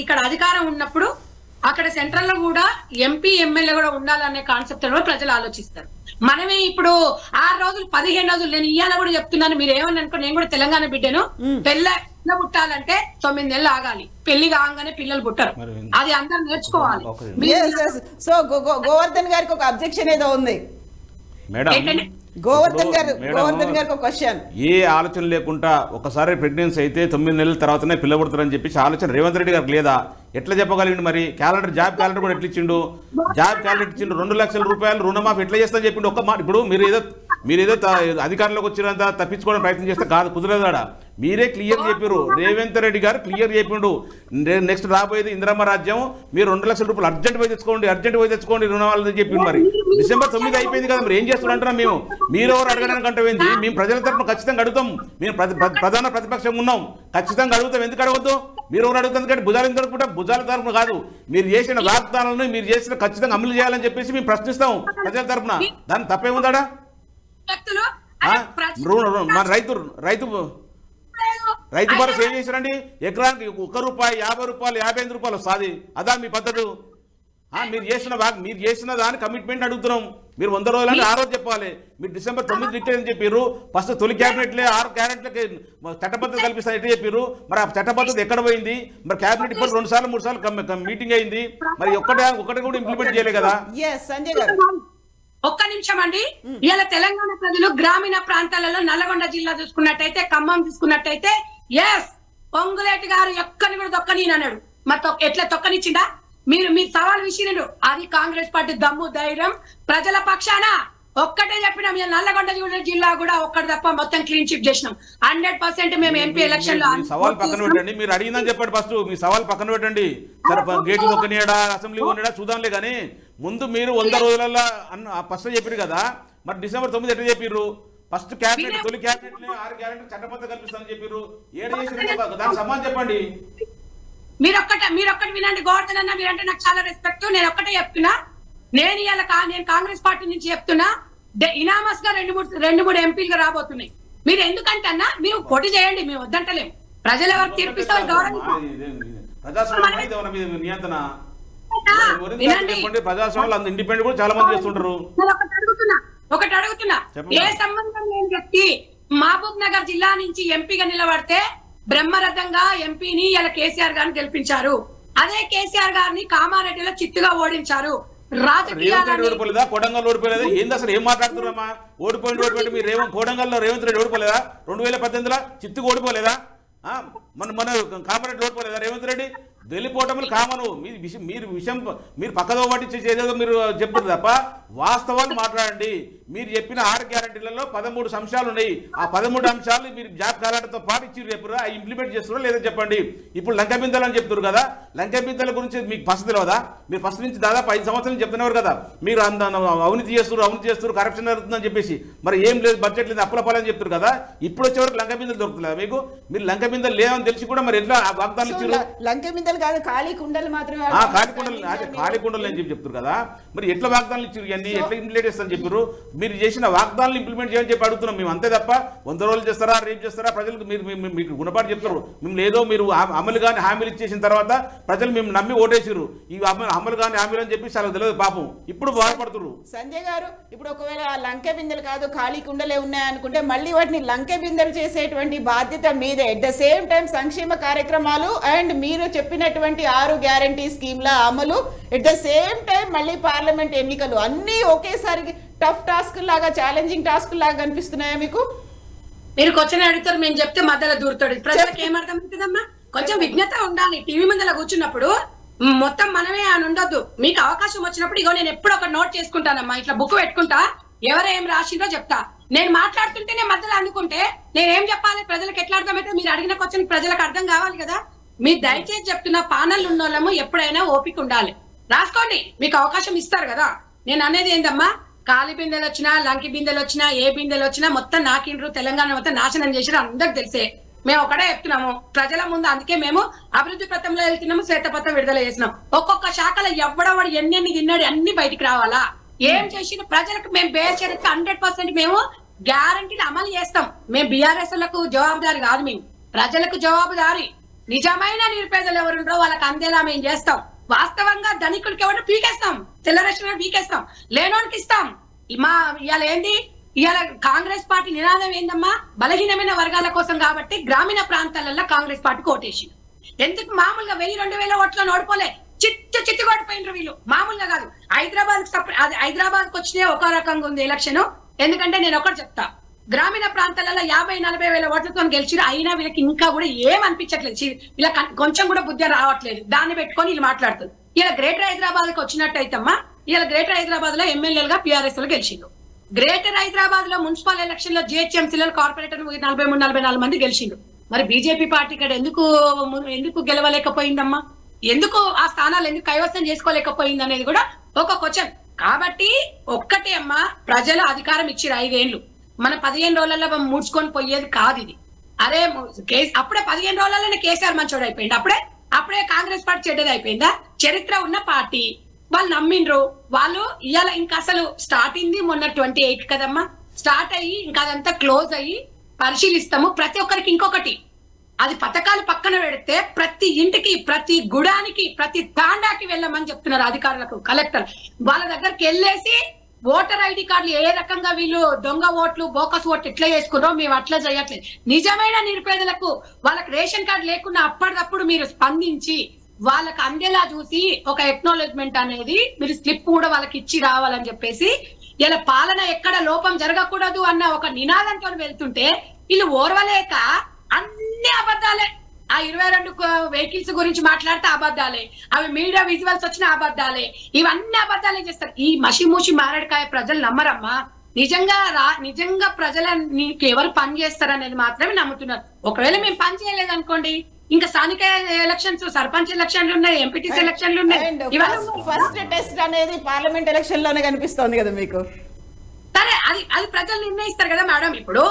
ఇక్కడ అధికారం ఉన్నప్పుడు అక్కడ సెంట్రల్ లో కూడా ఎంపీ ఎమ్మెల్యే కూడా ఉండాలనే కాన్సెప్ట్ కూడా ప్రజలు ఆలోచిస్తారు. మనమే ఇప్పుడు 6 రోజులు 15 రోజులు నేను ఇయ్యాల కూడా చెప్తున్నాను, మీరు ఏమని అనుకో, నేను కూడా తెలంగాణ బిడ్డను, పిల్ల పుట్టాలంటే 9 నెలలు ఆగాలి, పెళ్లి కాగానే పిల్లలు పుట్టరు, అది అందరూ నేర్చుకోవాలి. సో గోవర్ధన్ గారికి ఒక అబ్జెక్షన్ ఏదో ఉంది మేడం. గోవర్ధన్ గారికి ఒక క్వశ్చన్. ఏ ఆలోచన లేకుండా ఒకసారి ప్రెగ్నెన్సీ అయితే 9 నెలల తర్వాతనే పిల్ల పుడతారని చెప్పేసి ఆలోచన రేవంత్ రెడ్డి గారికి లేదా? ఎట్లా చెప్పగలిగిండు మరి? జాబ్ క్యాలెండర్ కూడా ఎట్లా ఇచ్చిండు? జాబ్ క్యాలెండర్ ఇచ్చిండు, 2 లక్షల రూపాయలు రుణమాఫీ ఎట్లా చేస్తా చెప్పిండు. ఒక్క మాట, ఇప్పుడు మీరేదో అధికారంలోకి వచ్చినంత తప్పించుకోవడం ప్రయత్నం చేస్తే కాదు, కుదరదాడా. మీరే క్లియర్ చెప్పారు, రేవంత్ రెడ్డి గారు క్లియర్ చెప్పిండు, నెక్స్ట్ రాబోయేది ఇందిరమ్మ రాజ్యం, మీరు 2 లక్షల రూపాయలు అర్జెంట్ పోయి తెచ్చుకోండి రుణాలని చెప్పిండు. మరి డిసెంబర్ 9 అయిపోయింది కదా, మరి ఏం చేస్తున్నారు అంటున్నాం మేము. మీరు ఎవరు అడగడానికి అంటే ఏంది? మేము ప్రజల తరఫున ఖచ్చితంగా అడుగుతాం, మేము ప్రధాన ప్రతిపక్షంగా ఉన్నాం, ఖచ్చితంగా అడుగుతాం. ఎందుకు అడగద్దు? మీరు ఎవరు అడుగుతుంది కానీ భుజాల తరఫున కాదు, మీరు చేసిన వాగ్దానాలను మీరు చేసిన ఖచ్చితంగా అమలు చేయాలని చెప్పేసి మేము ప్రశ్నిస్తాం ప్రజల తరఫున. దాన్ని తప్పేముందాడా? రైతు భరోసా ఏం చేశారండి? ఎకరానికి 1 రూపాయి, 50 రూపాయలు, 55 రూపాయలు వస్తుంది. అదా మీ పద్ధతి? మీరు చేసిన దాని కమిట్మెంట్ అడుగుతున్నాం. మీరు 100 రోజులని ఆ రోజు చెప్పాలి. మీరు డిసెంబర్ 9 డిక్లేర్ అని చెప్పారు. ఫస్ట్ తొలి క్యాబినెట్లే 6 క్యాబినెట్లకి చట్టబద్ధత కల్పిస్తాను ఎట్లా చెప్పారు? మరి ఆ చట్టబద్ధత ఎక్కడ పోయింది? మరి క్యాబినెట్ ఇప్పుడు 2 సార్లు 3 సార్లు మీటింగ్ అయింది, మరి ఒక్కటి కూడా ఇంప్లిమెంట్ చేయలేదు కదా. ఒక్క నిమిషం అండి. ఇవాళ తెలంగాణ ప్రజలు గ్రామీణ ప్రాంతాలలో నల్గొండ జిల్లా చూసుకున్నట్టయితే, ఖమ్మం చూసుకున్నట్టయితే, పొంగులేటి గారు ఎక్కడిని కూడా తొక్కని అన్నాడు. మరి ఎట్లా తొక్కనిచ్చిందా? మీరు సవాల్ విసిరిడు. అది కాంగ్రెస్ పార్టీ దమ్ము ధైర్యం. ప్రజల పక్షాన ఒక్కటే చెప్పినాం, నల్లగొండ జిల్లా కూడా ఒక్కటి తప్ప మొత్తం క్లీన్ చిప్ చేసినాం. 100% మేము ఎంపీ ఎలక్షన్ లో. సవాల్ పక్కన పెట్టండి, మీరు అడిగిందని చెప్పండి. ఫస్ట్ మీ సవాల్ పక్కన పెట్టండి. సరే గేట్లు ఒక్కనియడా, అసెంబ్లీ కొనియడా చూద్దాంలే, కానీ ముందు మీరు 100 రోజులలో ఫస్ట్ చెప్పారు కదా. మరి డిసెంబర్ 9 ఎట్లా చెప్పారు? ఫస్ట్ క్యాబినెట్, తొలి క్యాబినెట్ 6 క్యాబినెట్ చట్టబద్ధత కల్పిస్తానని చెప్పారు. ఏడు చేసిన దానికి సమాధానం చెప్పండి. మీరొక్కటి వినండి. గోవర్ధన్ అన్న, మీరంటే నాకు చాలా రెస్పెక్ట్. నేను ఒక్కటే చెప్తున్నా, నేను కాంగ్రెస్ పార్టీ నుంచి చెప్తున్నా, ఇనామస్ గా 2-3 ఎంపీలుగా రాబోతున్నాయి. మీరు ఎందుకంటే అన్న, మీరు పోటీ చేయండి, మేము వద్దంటలేము. ప్రజలు ఎవరు తీర్పిస్తారు? ప్రజాస్వామ్యంలో ఇండిపెండెంట్ కూడా చాలా మంది చేస్తుంటారు. ఒకటి అడుగుతున్నా, ఏ సంబంధం లేని వ్యక్తి మహబూబ్ నగర్ జిల్లా నుంచి ఎంపీగా నిలబడితే బ్రహ్మరథంగా ఎంపీని ఇలా కేసీఆర్ గారిని గెలిపించారు. అదే కేసీఆర్ గారిని కామారెడ్డిలో చిత్తుగా ఓడించారు. రేవంత్ రెడ్డి ఓడిపోలేదా? కొడంగల్ ఓడిపోలేదా? ఏంది అసలు ఏం మాట్లాడుతున్నారమ్మా? ఓడిపోయింది మీరు కొడంగల్లో రేవంత్ రెడ్డి ఓడిపోలేదా? 2018లో చిత్తుకు ఓడిపోలేదా? మన కామారెడ్డి ఓడిపోలేదా రేవంత్ రెడ్డి? వెళ్ళిపోవటములు కామను. మీరు విషయం మీరు పక్కదో పట్టించేది ఏదో మీరు చెప్తారు తప్ప వాస్తవాలు మాట్లాడండి. మీరు చెప్పిన 6 గ్యారెంటీలలో 13 అంశాలు ఉన్నాయి. ఆ 13 అంశాలు మీరు జాబ్ క్యాలెండర్తో పాటు ఇచ్చి రేపు ఇంప్లిమెంట్ చేస్తున్నారో లేదో చెప్పండి. ఇప్పుడు లంక బిందెలు అని చెప్తారు కదా, లంక బిందెల గురించి మీకు ఫస్ట్ తెలియదా? మీరు ఫస్ట్ నుంచి దాదాపు 5 సంవత్సరాలు చెప్తున్నారు కదా, మీరు అవినీతి చేస్తారు కరప్షన్ జరుగుతుందని చెప్పేసి. మరి ఏం లేదు, బడ్జెట్ లేదు, అప్పుల పాలని చెప్తారు కదా. ఇప్పుడు వచ్చే వరకు లంక బిందెలు దొరుకుతుందా మీకు? మీరు లంక బిందెలు లేదని తెలిసి కూడా మరి ఎట్లా వాగ్దానాలు ఇచ్చారు? లంక బిందెలు కాదు, ఖాళీ కుండలు మాత్రమే. ఖాళీ కుండలు అని చెప్పి చెప్తారు కదా, మరి ఎట్లా వాగ్దానాలు ఇచ్చారు? ఇవన్నీ ఎట్లా ఇంప్లిమెంట్ చేస్తారని చెప్పారు? మీరు చేసిన వాగ్దానాలు ఇంప్లిమెంట్ చేయని చెప్పి అడుగుతున్నాం మేము, అంతే తప్ప 100 రోజులు చేస్తారా, రేపు చేస్తారా, ప్రజలకు మీకు గుణపాటు చెప్తారు. మేము ఏదో మీరు అమలు కానీ హామీలు ఇచ్చేసిన తర్వాత ప్రజలు మేము నమ్మి ఓటేసారు, ఈ అమలు కానీ హామీలు అని చెప్పి చాలా తెలియదు పాపం, ఇప్పుడు బాధపడుతున్నారు. సంజయ్ గారు, ఇప్పుడు ఒకవేళ లంక బిందెలు కాదు ఖాళీ కుండలే ఉన్నాయనుకుంటే మళ్ళీ వాటిని లంక బిందెలు చేసేటువంటి బాధ్యత మీదే. ఎట్ ద సేమ్ టైం సంక్షేమ కార్యక్రమాలు అండ్ మీరు చెప్పినటువంటి 6 గ్యారంటీ స్కీమ్ల అమలు, ఎట్ ద సేమ్ టైం మళ్ళీ పార్లమెంట్ ఎన్నికలు, అన్నీ ఒకేసారి టఫ్ టాస్క్ లాగా, ఛాలెంజింగ్ టాస్క్ లాగా కనిపిస్తున్నాయా మీకు? మీరు క్వశ్చన్ అడుగుతారు, మేము చెప్తే మధ్యలో దూరుతాడు. ప్రజలకు ఏమర్థం అవుతుందమ్మా? కొంచెం విజ్ఞత ఉండాలి. టీవీ ముందర కూర్చున్నప్పుడు మొత్తం మనమే అని ఉండొద్దు. మీకు అవకాశం వచ్చినప్పుడు ఇగో నేను ఎప్పుడు ఒక నోట్ చేసుకుంటానమ్మా, ఇట్లా బుక్ పెట్టుకుంటా, ఎవరేం రాసిందో చెప్తా. నేను మాట్లాడుతుంటేనే మధ్యలో అనుకుంటే నేనేం చెప్పాలి? ప్రజలకు ఎట్లా అర్థమైతే? మీరు అడిగిన క్వశ్చన్ ప్రజలకు అర్థం కావాలి కదా. మీరు దయచేసి చెప్తున్న పానల్ ఉన్న వాళ్ళము ఎప్పుడైనా ఓపిక ఉండాలి. రాసుకోండి, మీకు అవకాశం ఇస్తారు కదా. నేను అనేది ఏందమ్మా, కాలి బిందెలు వచ్చినా, లంకి బిందెలు వచ్చినా, ఏ బిందెలు వచ్చినా మొత్తం నాకిండ్రు, తెలంగాణ మొత్తం నాశనం చేసినా అందరికి తెలిసే. మేము ఒకటే చెప్తున్నాము ప్రజల ముందు, అందుకే మేము అభివృద్ధి పథంలో వెళ్తున్నాము, శ్వేతపత్రం విడుదల చేసినాం. ఒక్కొక్క శాఖలో ఎవడవాడు ఎన్ని తిన్నాడు అన్ని బయటికి రావాలా. ఏం చేసిన ప్రజలకు మేము బేర్ చేయడానికి 100% మేము గ్యారంటీలు అమలు చేస్తాం. మేము బీఆర్ఎస్ లకు జవాబుదారి కాదు, మేము ప్రజలకు జవాబుదారి. నిజమైన నిరుపేదలు ఎవరుండో వాళ్ళకి అందేలా మేము చేస్తాం. వాస్తవంగా ధనికులకి ఎవరు పీకేస్తాం, తెల్లరేషన్ పీకేస్తాం, లేనోనికి ఇస్తాం. ఇవాళ ఏంది, ఇవాళ కాంగ్రెస్ పార్టీ నినాదం ఏందమ్మా, బలహీనమైన వర్గాల కోసం కాబట్టి గ్రామీణ ప్రాంతాలలో కాంగ్రెస్ పార్టీకి ఓటేసి. ఎందుకు మామూలుగా 1000-2000 ఓట్లను ఓడిపోలే, చిత్తు ఓడిపోయినరు వీళ్ళు, మామూలుగా కాదు. హైదరాబాద్ కు వచ్చినే ఒక రకంగా ఉంది ఎలక్షన్. ఎందుకంటే నేను ఒకటి చెప్తా, గ్రామీణ ప్రాంతాలలో 50-40 వేల ఓట్లతో గెలిచిరు, అయినా వీళ్ళకి ఇంకా కూడా ఏం అనిపించట్లేదు, వీళ్ళకి కొంచెం కూడా బుద్ధి రావట్లేదు. దాన్ని పెట్టుకొని వీళ్ళు మాట్లాడుతుంది. ఇలా గ్రేటర్ హైదరాబాద్ కి వచ్చినట్టయితమ్మా, ఇలా గ్రేటర్ హైదరాబాద్ లో ఎమ్మెల్యేలుగా PRS లో గెలిచిండు. గ్రేటర్ హైదరాబాద్ లో మున్సిపల్ ఎలక్షన్ లో GHMCలో కార్పొరేటర్ 43-44 మంది గెలిచిండు. మరి బీజేపీ పార్టీ ఇక్కడ ఎందుకు గెలవలేకపోయిందమ్మా? ఎందుకు ఆ స్థానాలు ఎందుకు కైవసం చేసుకోలేకపోయింది అనేది కూడా ఒక క్వశ్చన్. కాబట్టి ఒక్కటే అమ్మా, ప్రజలు అధికారం ఇచ్చిరు 5 ఏళ్ళు, మన 15 రోజులలో ముడుచుకొని పోయేది కాదు ఇది. అరే అప్పుడే 15 రోజులలోనే కేసీఆర్ మంచోడు అయిపోయింది, అప్పుడే కాంగ్రెస్ పార్టీ చెడ్డది అయిపోయిందా? చరిత్ర ఉన్న పార్టీ, వాళ్ళు నమ్మిండ్రు. వాళ్ళు ఇవాళ ఇంకా అసలు స్టార్ట్ అయింది మొన్న 28 కదమ్మా, స్టార్ట్ అయ్యి ఇంకా అదంతా క్లోజ్ అయ్యి పరిశీలిస్తాము. ప్రతి ఒక్కరికి ఇంకొకటి, అది పథకాలు పక్కన పెడితే ప్రతి ఇంటికి, ప్రతి గుడానికి, ప్రతి తాండాకి వెళ్ళమని చెప్తున్నారు అధికారులకు, కలెక్టర్. వాళ్ళ దగ్గరికి వెళ్ళేసి ఓటర్ ID కార్డులు ఏ రకంగా వీళ్ళు దొంగ ఓట్లు, బోకస్ ఓట్లు ఎట్లా చేసుకున్నారో మేము అట్లా చేయట్లేదు. నిజమైన నిరుపేదలకు వాళ్ళకి రేషన్ కార్డు లేకుండా అప్పటికప్పుడు మీరు స్పందించి వాళ్ళకి అందేలా చూసి ఒక ఎక్నాలెడ్జ్మెంట్ అనేది మీరు స్లిప్ కూడా వాళ్ళకి ఇచ్చి రావాలని చెప్పేసి, ఇలా పాలన ఎక్కడ లోపం జరగకూడదు అన్న ఒక నినాదంతో వెళ్తుంటే వీళ్ళు ఓర్వలేక అన్ని అబద్ధాలే. ఆ 22 వెహికల్స్ గురించి మాట్లాడితే అబద్ధాలే, అవి మీడియా విజువల్స్ వచ్చిన అబద్ధాలే, ఇవన్నీ అబద్ధాలే చేస్తారు. ఈ మషిమూషి మారడికాయ ప్రజలు నమ్మరమ్మా. నిజంగా ప్రజల నీకు ఎవరు పని చేస్తారనేది మాత్రమే నమ్ముతున్నారు. ఒకవేళ మేము పని చేయలేదనుకోండి, ఇంకా స్థానిక ఎలక్షన్స్, సర్పంచ్ ఎలక్షన్లు ఉన్నాయి, ఎంపీటీసీ ఎలక్షన్లు ఉన్నాయి. ఫస్ట్ టెస్ట్ అనేది పార్లమెంట్ ఎలక్షన్ లోనే కనిపిస్తోంది కదా మీకు. సరే, అది ప్రజలు నిర్ణయిస్తారు కదా మేడం. ఇప్పుడు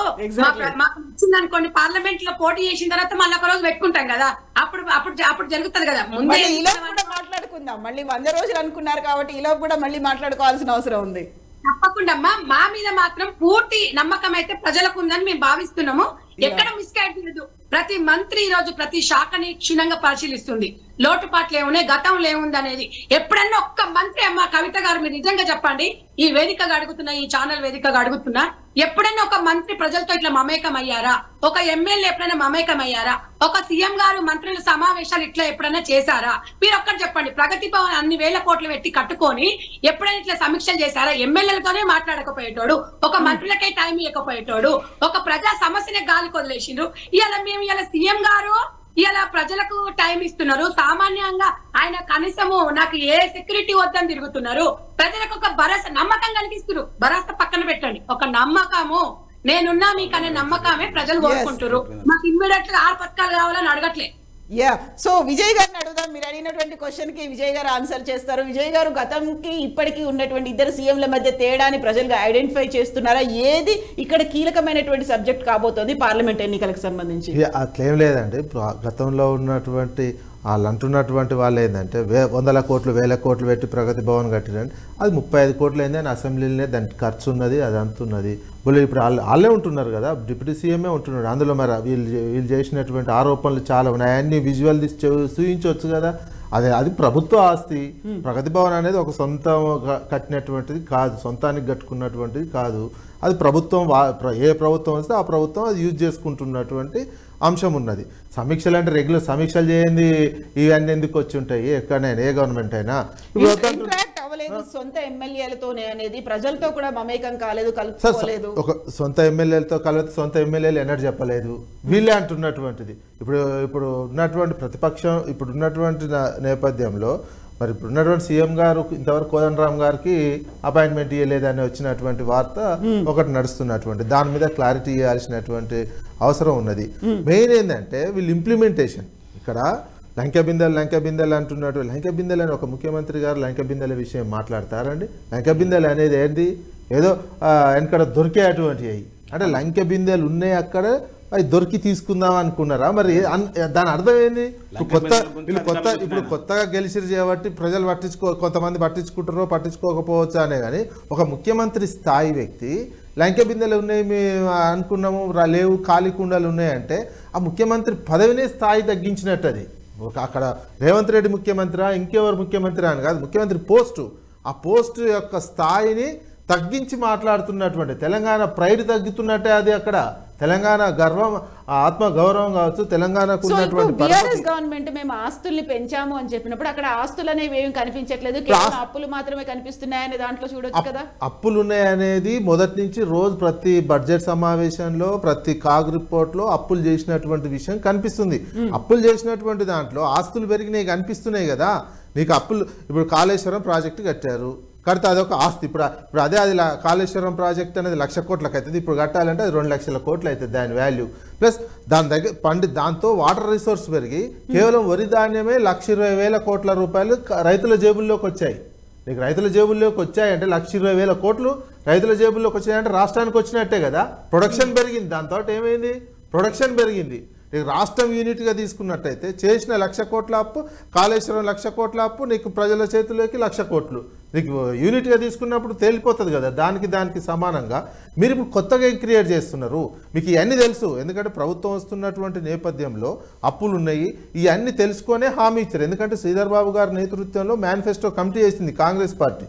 మాకు వచ్చింది అనుకోండి, పార్లమెంట్ లో పోటీ చేసిన తర్వాత మళ్ళీ ఒక రోజు పెట్టుకుంటాం కదా, అప్పుడు జరుగుతుంది కదా. ముందే ఇలా కూడా మాట్లాడుకుందాం, మళ్ళీ 100 రోజులు అనుకున్నారు కాబట్టి ఇలా కూడా మళ్ళీ మాట్లాడుకోవాల్సిన అవసరం ఉంది. తప్పకుండా మా మీద మాత్రం పూర్తి నమ్మకం అయితే ప్రజలకు ఉందని మేము భావిస్తున్నాము. ఎక్కడ మిస్గైడ్ లేదు. ప్రతి మంత్రి ఈ రోజు ప్రతి శాఖని క్షుణ్ణంగా పరిశీలిస్తుంది. లోటుపాట్లు ఏమున్నాయి, గతంలో ఏముంది అనేది ఎప్పుడన్నా ఒక్క మంత్రి అమ్మ కవిత గారు మీరు నిజంగా చెప్పండి, ఈ వేదికగా అడుగుతున్నా, ఈ ఛానల్ వేదికగా అడుగుతున్నా, ఎప్పుడన్నా ఒక మంత్రి ప్రజలతో ఇట్లా మమేకం అయ్యారా? ఒక ఎమ్మెల్యే ఎప్పుడైనా మమేకం అయ్యారా? ఒక సీఎం గారు మంత్రుల సమావేశాలు ఇట్లా ఎప్పుడైనా చేశారా? మీరు ఒక్కటి చెప్పండి. ప్రగతి భవన్ అన్ని వేల కోట్లు పెట్టి కట్టుకొని ఎప్పుడైనా ఇట్లా సమీక్షలు చేశారా? ఎమ్మెల్యేలతోనే మాట్లాడకపోయేటోడు, ఒక మంత్రులకే టైం ఇవ్వకపోయేటోడు, ఒక ప్రజా సమస్యనే గాలికి వదిలేసిండ్రు. ఇవాళ మేము ఇలా సీఎం గారు ఇలా ప్రజలకు టైం ఇస్తున్నారు. సామాన్యంగా ఆయన కనీసము నాకు ఏ సెక్యూరిటీ వద్దని తిరుగుతున్నారు. ప్రజలకు ఒక భరోసా నమ్మకం కలిగిస్తున్నారు. భరోసా పక్కన పెట్టండి, ఒక నమ్మకము నేనున్నా మీకు అనే నమ్మకమే ప్రజలు కోరుకుంటారు. మాకు ఇమ్మీడియట్ గా 6 పథకాలు కావాలని అడగట్లే. యా, సో విజయ్ గారిని అడుగుదాం. మీరు అడిగినటువంటి క్వశ్చన్ కి విజయ్ గారు ఆన్సర్ చేస్తారు. విజయ్ గారు, గతంకి ఇప్పటికీ ఉన్నటువంటి ఇద్దరు సీఎంల మధ్య తేడాని ప్రజలుగా ఐడెంటిఫై చేస్తున్నారా? ఏది ఇక్కడ కీలకమైనటువంటి సబ్జెక్ట్ కాబోతోంది పార్లమెంట్ ఎన్నికలకు సంబంధించి? అట్లేం లేదండి. గతంలో ఉన్నటువంటి వాళ్ళు అంటున్నటువంటి వాళ్ళు ఏంటంటే 100 కోట్లు 1000 కోట్లు పెట్టి ప్రగతి భవన్ కట్టిరండి, అది 35 కోట్లు అయింది అని అసెంబ్లీలోనే దానికి ఖర్చు ఉన్నది, అది అంతున్నది. వీళ్ళు ఇప్పుడు వాళ్ళే ఉంటున్నారు కదా, డిప్యూటీ సీఎంఏ ఉంటున్నాడు. అందులో మరి వీళ్ళు చేసినటువంటి ఆరోపణలు చాలా ఉన్నాయి. అన్ని విజువల్ తీసి చూపించవచ్చు కదా. అది ప్రభుత్వ ఆస్తి. ప్రగతి భవన్ అనేది ఒక సొంతం కట్టినటువంటిది కాదు, సొంతానికి కట్టుకున్నటువంటిది కాదు. అది ప్రభుత్వం ఏ ప్రభుత్వం వస్తే ఆ ప్రభుత్వం అది యూజ్ చేసుకుంటున్నటువంటి అంశం ఉన్నది. సమీక్షలు అంటే రెగ్యులర్ సమీక్షలు చేయండి ఇవన్నీ ఎందుకు వచ్చి ఉంటాయి? ఎక్కడైనా ఏ గవర్నమెంట్ అయినా ఇంటరాక్ట్ అవ్వలేదు సొంత ఎమ్మెల్యేలతోనే అనేది, ప్రజలతో కూడా మమేకం కాలేదు, కలుపుకోలేదు. ఒక సొంత ఎమ్మెల్యేలతో కలిపి సొంత ఎమ్మెల్యేలు ఎన్నడూ చెప్పలేదు, వీళ్ళే అంటున్నటువంటిది. ఇప్పుడు ఉన్నటువంటి ప్రతిపక్షం ఇప్పుడు ఉన్నటువంటి నేపథ్యంలో మరి ఇప్పుడు ఉన్నటువంటి సీఎం గారు ఇంతవరకు కోదండరామ్ గారికి అపాయింట్మెంట్ ఇవ్వలేదని వచ్చినటువంటి వార్త ఒకటి నడుస్తున్నటువంటి, దాని మీద క్లారిటీ ఇవ్వాల్సినటువంటి అవసరం ఉన్నది. మెయిన్ ఏంటంటే వీళ్ళు ఇంప్లిమెంటేషన్. ఇక్కడ లంక బిందెలు అంటున్నట్టు లంక బిందెలు అని ఒక ముఖ్యమంత్రి గారు లంక బిందెల విషయం మాట్లాడతారండి? లంక బిందెలు అనేది ఏంటి? ఏదో వెనకడ దొరికే అటువంటి అవి అంటే లంక బిందెలు ఉన్నాయి అక్కడ, అవి దొరికి తీసుకుందాం అనుకున్నారా? మరి దాని అర్థం ఏంది? ఇప్పుడు కొత్తగా గెలిచిరు చేయబట్టి ప్రజలు కొంతమంది పట్టించుకుంటారో పట్టించుకోకపోవచ్చు అనే కానీ ఒక ముఖ్యమంత్రి స్థాయి వ్యక్తి లంక బిందెలు ఉన్నాయి మేము అనుకున్నాము, లేవు ఖాళీ కుండలు ఉన్నాయంటే ఆ ముఖ్యమంత్రి పదవినే స్థాయి తగ్గించినట్టు. అది అక్కడ రేవంత్ రెడ్డి ముఖ్యమంత్రి ఇంకెవరు ముఖ్యమంత్రి అని కాదు, ముఖ్యమంత్రి పోస్టు, ఆ పోస్టు యొక్క స్థాయిని తగ్గించి మాట్లాడుతున్నటువంటి తెలంగాణ ప్రైడ్ తగ్గుతున్నట్టే. అది అక్కడ తెలంగాణ గర్వం ఆత్మ గౌరవం కావచ్చు తెలంగాణకు ఉన్నటువంటి గవర్నమెంట్ మేము ఆస్తుల్ని పెంచాము అని చెప్పినప్పుడు అక్కడ ఆస్తులు అనేవి ఏమి కనిపించట్లేదు, కేవలం అప్పులు మాత్రమే కనిపిస్తున్నాయనే దాంట్లో చూడొచ్చు కదా. అప్పులు ఉన్నాయనేది మొదటి నుంచి రోజు ప్రతి బడ్జెట్ సమావేశంలో ప్రతి కాగ్ రిపోర్ట్ లో అప్పులు చేసినటువంటి విషయం కనిపిస్తుంది. అప్పులు చేసినటువంటి దాంట్లో ఆస్తులు పెరిగినాయి కనిపిస్తున్నాయి కదా నీకు. అప్పులు ఇప్పుడు కాళేశ్వరం ప్రాజెక్టు కట్టారు, కడితే అదొక ఆస్తి. ఇప్పుడు అదే అది కాళేశ్వరం ప్రాజెక్ట్ అనేది 1,00,000 కోట్లకు అవుతుంది, ఇప్పుడు కట్టాలంటే అది 2,00,000 కోట్లు అవుతుంది దాని వాల్యూ. ప్లస్ దాని దగ్గర దాంతో వాటర్ రిసోర్స్ పెరిగి కేవలం వరి ధాన్యమే 1,20,000 కోట్ల రూపాయలు రైతుల జేబుల్లోకి వచ్చాయి. నీకు రైతుల జేబుల్లోకి వచ్చాయంటే 1,20,000 కోట్లు రైతుల జేబుల్లోకి వచ్చాయంటే రాష్ట్రానికి వచ్చినట్టే కదా. ప్రొడక్షన్ పెరిగింది, దాంతో ఏమైంది? ప్రొడక్షన్ పెరిగింది. రాష్ట్రం యూనిట్గా తీసుకున్నట్టయితే చేసిన 1,00,000 కోట్ల అప్పు, కాళేశ్వరం 1,00,000 కోట్ల అప్పు, నీకు ప్రజల చేతిలోకి 1,00,000 కోట్లు నీకు యూనిట్గా తీసుకున్నప్పుడు తేలిపోతుంది కదా. దానికి సమానంగా మీరు ఇప్పుడు కొత్తగా క్రియేట్ చేస్తున్నారు. మీకు ఇవన్నీ తెలుసు, ఎందుకంటే ప్రభుత్వం వస్తున్నటువంటి నేపథ్యంలో అప్పులు ఉన్నాయి, ఇవన్నీ తెలుసుకొనే హామీ ఇచ్చారు. ఎందుకంటే శ్రీధర్ బాబు గారి నేతృత్వంలో మేనిఫెస్టో కమిటీ చేసింది కాంగ్రెస్ పార్టీ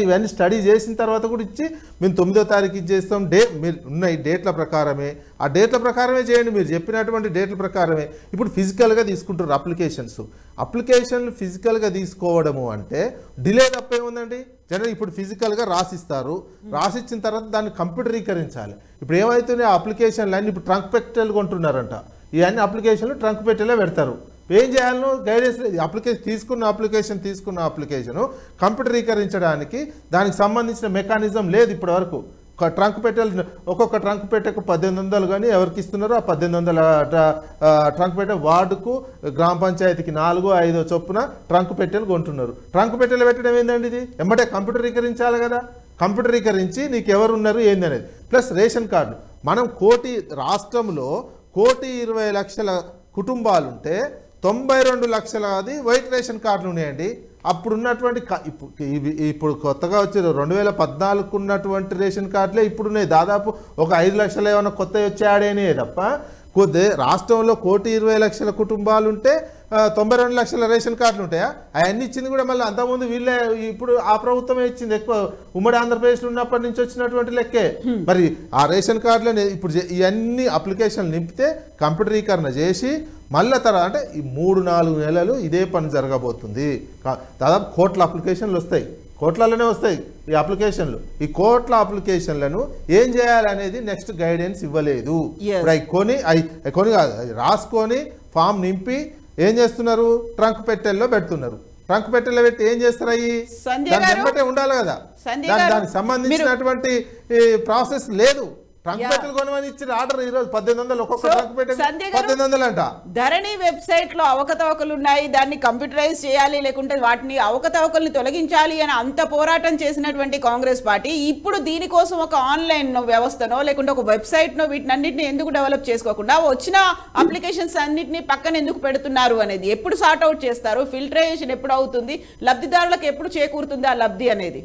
ఇవన్నీ స్టడీ చేసిన తర్వాత కూడా ఇచ్చి మేము 9వ తారీఖు ఇచ్చేస్తాం. మీరు ఉన్నాయి డేట్ల ప్రకారమే, ఆ డేట్ల ప్రకారమే చేయండి. మీరు చెప్పినటువంటి డేట్ల ప్రకారమే ఇప్పుడు ఫిజికల్గా తీసుకుంటారు అప్లికేషన్లు ఫిజికల్గా తీసుకోవడము అంటే డిలే తప్పేముందండి. జనరల్ ఇప్పుడు ఫిజికల్గా రాసిస్తారు, రాసిచ్చిన తర్వాత దాన్ని కంప్యూటరీకరించాలి. ఇప్పుడు ఏమవుతున్నాయి ఆ అప్లికేషన్లు అన్నీ ఇప్పుడు ట్రంక్ పెట్టెలు కొంటున్నారంట, ఇవన్నీ అప్లికేషన్లు ట్రంక్ పెట్టెలే పెడతారు. ఏం చేయాలనో గైడెన్స్ లేదు. తీసుకున్న అప్లికేషను కంప్యూటరీకరించడానికి దానికి సంబంధించిన మెకానిజం లేదు ఇప్పటి వరకు. ట్రంక్ పెట్టెలు ఒక్కొక్క ట్రంక్ పెట్టెకు 1,800 కానీ ఎవరికి ఇస్తున్నారో ఆ 1,800 ట్రంక్ పెట్టె వార్డుకు గ్రామ పంచాయతీకి 4-5 చొప్పున ట్రంక్ పెట్టెలు కొంటున్నారు. ట్రంక్ పెట్టెలు పెట్టడం ఏందండి? ఇది ఎమ్మటే కంప్యూటరీకరించాలి కదా. కంప్యూటరీకరించి నీకు ఎవరు ఉన్నారు ఏంది అనేది. ప్లస్ రేషన్ కార్డు మనం రాష్ట్రంలో 1,20,00,000 కుటుంబాలుంటే 92 లక్షలది వైట్ రేషన్ కార్డులు ఉన్నాయండి. అప్పుడు ఉన్నటువంటి ఇప్పుడు కొత్తగా వచ్చే 2014 ఉన్నటువంటి రేషన్ కార్డులే ఇప్పుడున్నాయి. దాదాపు ఒక 5 లక్షలు ఏమైనా కొత్తవి వచ్చాడేనే తప్ప రాష్ట్రంలో 1,20,00,000 కుటుంబాలుంటే 92 లక్షల రేషన్ కార్డులు ఉంటాయా? అవన్నీ ఇచ్చింది కూడా మళ్ళీ అంతకుముందు వీళ్ళే, ఇప్పుడు ఆ ప్రభుత్వమే ఇచ్చింది. ఎక్కువ ఉమ్మడి ఆంధ్రప్రదేశ్లో ఉన్నప్పటి నుంచి వచ్చినటువంటి లెక్కే. మరి ఆ రేషన్ కార్డులని ఇప్పుడు ఇవన్నీ అప్లికేషన్లు నింపితే కంప్యూటరీకరణ చేసి మళ్ళీ తర్వాత అంటే ఈ 3-4 నెలలు ఇదే పని జరగబోతుంది. దాదాపు కోట్ల అప్లికేషన్లు వస్తాయి, కోట్లలోనే వస్తాయి ఈ అప్లికేషన్లు. ఈ కోట్ల అప్లికేషన్లను ఏం చేయాలనేది నెక్స్ట్ గైడెన్స్ ఇవ్వలేదు. ఇప్పుడు అవి కొని కాదు, రాసుకొని ఫామ్ నింపి ఏం చేస్తున్నారు, ట్రంక్ పెట్టెల్లో పెడుతున్నారు. ట్రంక్ పెట్టెల్లో పెట్టి ఏం చేస్తారు, అవి దాని వెంబటే ఉండాలి కదా, దానికి సంబంధించినటువంటి ప్రాసెస్ లేదు. ట్రంక్ పెట్టెలు కొనమని ఇచ్చిన ఆర్డర్ ఈరోజు 1800, ఒక్కొక్క ట్రంక్ పెట్టె 1800 అంట. ధరణి వెబ్సైట్ లో అవకతవకలు ఉన్నాయి, దాన్ని కంప్యూటరైజ్ చేయాలి, లేకుంటే వాటిని అవకతవకల్ని తొలగించాలి అని అంత పోరాటం చేసినటువంటి కాంగ్రెస్ పార్టీ ఇప్పుడు దీనికోసం ఒక ఆన్లైన్ వ్యవస్థనో లేకుంటే ఒక వెబ్సైట్ నో వీటినన్నింటినీ ఎందుకు డెవలప్ చేసుకోకుండా వచ్చిన అప్లికేషన్స్ అన్నింటినీ పక్కన ఎందుకు పెడుతున్నారు అనేది ఎప్పుడు సార్ట్ అవుట్ చేస్తారు? ఫిల్టరేషన్ ఎప్పుడు అవుతుంది? లబ్ధిదారులకు ఎప్పుడు చేకూరుతుంది ఆ లబ్ధి అనేది?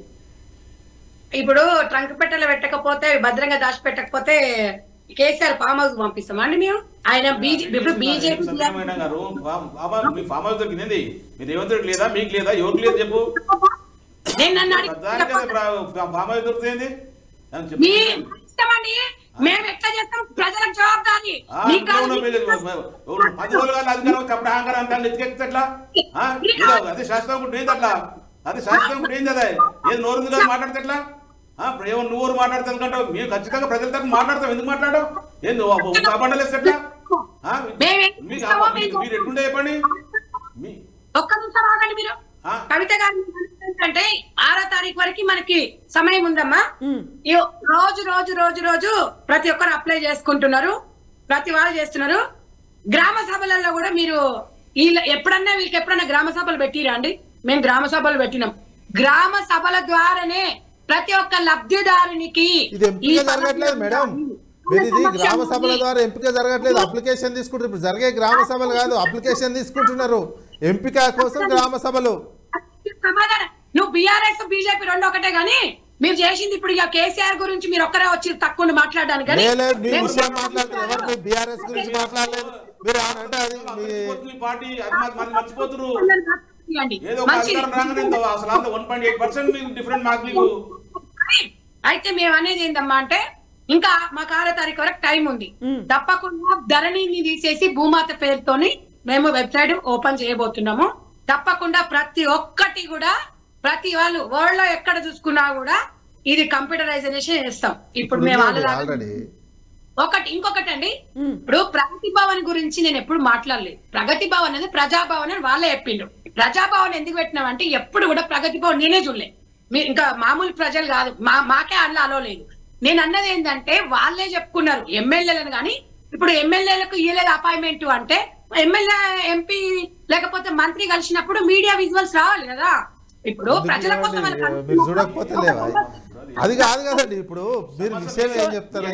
ఇప్పుడు ట్రంక్ పెట్టెలు పెట్టకపోతే, భద్రంగా దాచి పెట్టకపోతే కేసీఆర్ ఫామ్ హౌస్ పంపిస్తామా అండి మేము? ఆయన ఇప్పుడు బీజేపీ ఫామ్ హౌస్ దొరికింది, మీ రేవంత్ లేదా, మీకు లేదా, ఎవరికి లేదు చెప్పు. ఫామ్ హౌస్ దొరుకుతుంది మేము ఎట్లా చేస్తాం? ప్రజలకు జవాబుదారీ. అప్పుడు అహంకారం అంతా ఎత్తుకెట్లా? అది శాస్త్రం ఏంది అట్లా? అది శాస్త్రం ఏంది? అదే ఏది నోరు కాదు మాట్లాడితే ఎట్లా? నువ్వు మాట్లాడతాను కంటే మేము ఖచ్చితంగా ప్రజల తరఫున మాట్లాడతాం. ఎందుకు మాట్లాడవు? ఏంది కాపాడలేస్తే ఎట్లా? మీరు ఎట్లుండే చెప్పండి. ఒక్క నిమిషం ఆగండి మీరు. కవిత గారు అంటే 6వ తారీఖు వరకు మనకి సమయం ఉందమ్మా. రోజు రోజు రోజు రోజు ప్రతి ఒక్కరు అప్లై చేసుకుంటున్నారు, ప్రతి వాళ్ళు చేస్తున్నారు. గ్రామ సభలలో కూడా మీరు ఎప్పుడన్నా వీళ్ళకి ఎప్పుడన్నా గ్రామ సభలు పెట్టిరా అండి? మేము గ్రామ సభలు పెట్టినాం. గ్రామ సభల ద్వారానే ప్రతి ఒక్క లబ్ధిదారునికి మేడం. మీరు ఇది గ్రామ సభల ద్వారా ఎంపిక జరగట్లేదు, అప్లికేషన్ తీసుకుంటారు. ఇప్పుడు జరిగే గ్రామ సభలు కాదు, అప్లికేషన్ తీసుకుంటున్నారు. ఎంపిక కోసం గ్రామ సభలు. సమాధానం, నువ్వు బీఆర్ఎస్ బీజేపీ రెండు ఒకటే గానీ మీరు చేసింది ఇప్పుడు ఇక కేసీఆర్ గురించి మీరు ఒక్కరే వచ్చి తక్కువ మాట్లాడడానికి అయితే మేము అనేది ఏందమ్మా అంటే ఇంకా మాకు 6వ తారీఖు వరకు టైం ఉంది. తప్పకుండా ధరణిని తీసేసి భూమాత పేరుతోని మేము వెబ్సైట్ ఓపెన్ చేయబోతున్నాము. తప్పకుండా ప్రతి ఒక్కటి కూడా ప్రతి వాళ్ళు వరల్డ్ లో ఎక్కడ చూసుకున్నా కూడా ఇది కంప్యూటరైజేషన్ చేస్తాం. ఇప్పుడు మేము ఇంకొకటి అండి, ఇప్పుడు ప్రగతి భవన్ గురించి నేను ఎప్పుడు మాట్లాడలేదు. ప్రగతి భవన్ అనేది ప్రజాభవన్ అని వాళ్ళే చెప్పిండ్రు. ప్రజాభవన్ ఎందుకు పెట్టినామంటే ఎప్పుడు కూడా ప్రగతి భవన్ నేనే చూడలేదు. మీరు ఇంకా మామూలు ప్రజలు కాదు, మాకే అందులో అలవలేదు. నేను అన్నది ఏంటంటే వాళ్ళే చెప్పుకున్నారు ఎమ్మెల్యేలను, కానీ ఇప్పుడు ఎమ్మెల్యేలకు ఇయ్యలేదు అపాయింట్మెంట్ అంటే ఎమ్మెల్యే ఎంపీ లేకపోతే మంత్రి కలిసినప్పుడు మీడియా విజువల్స్ రావాలి కదా. ఇప్పుడు ప్రజల కోసం మీరు చూడకపోతే లేవా? అది కాదు కదండి. ఇప్పుడు మీరు విషయం ఏం చెప్తారో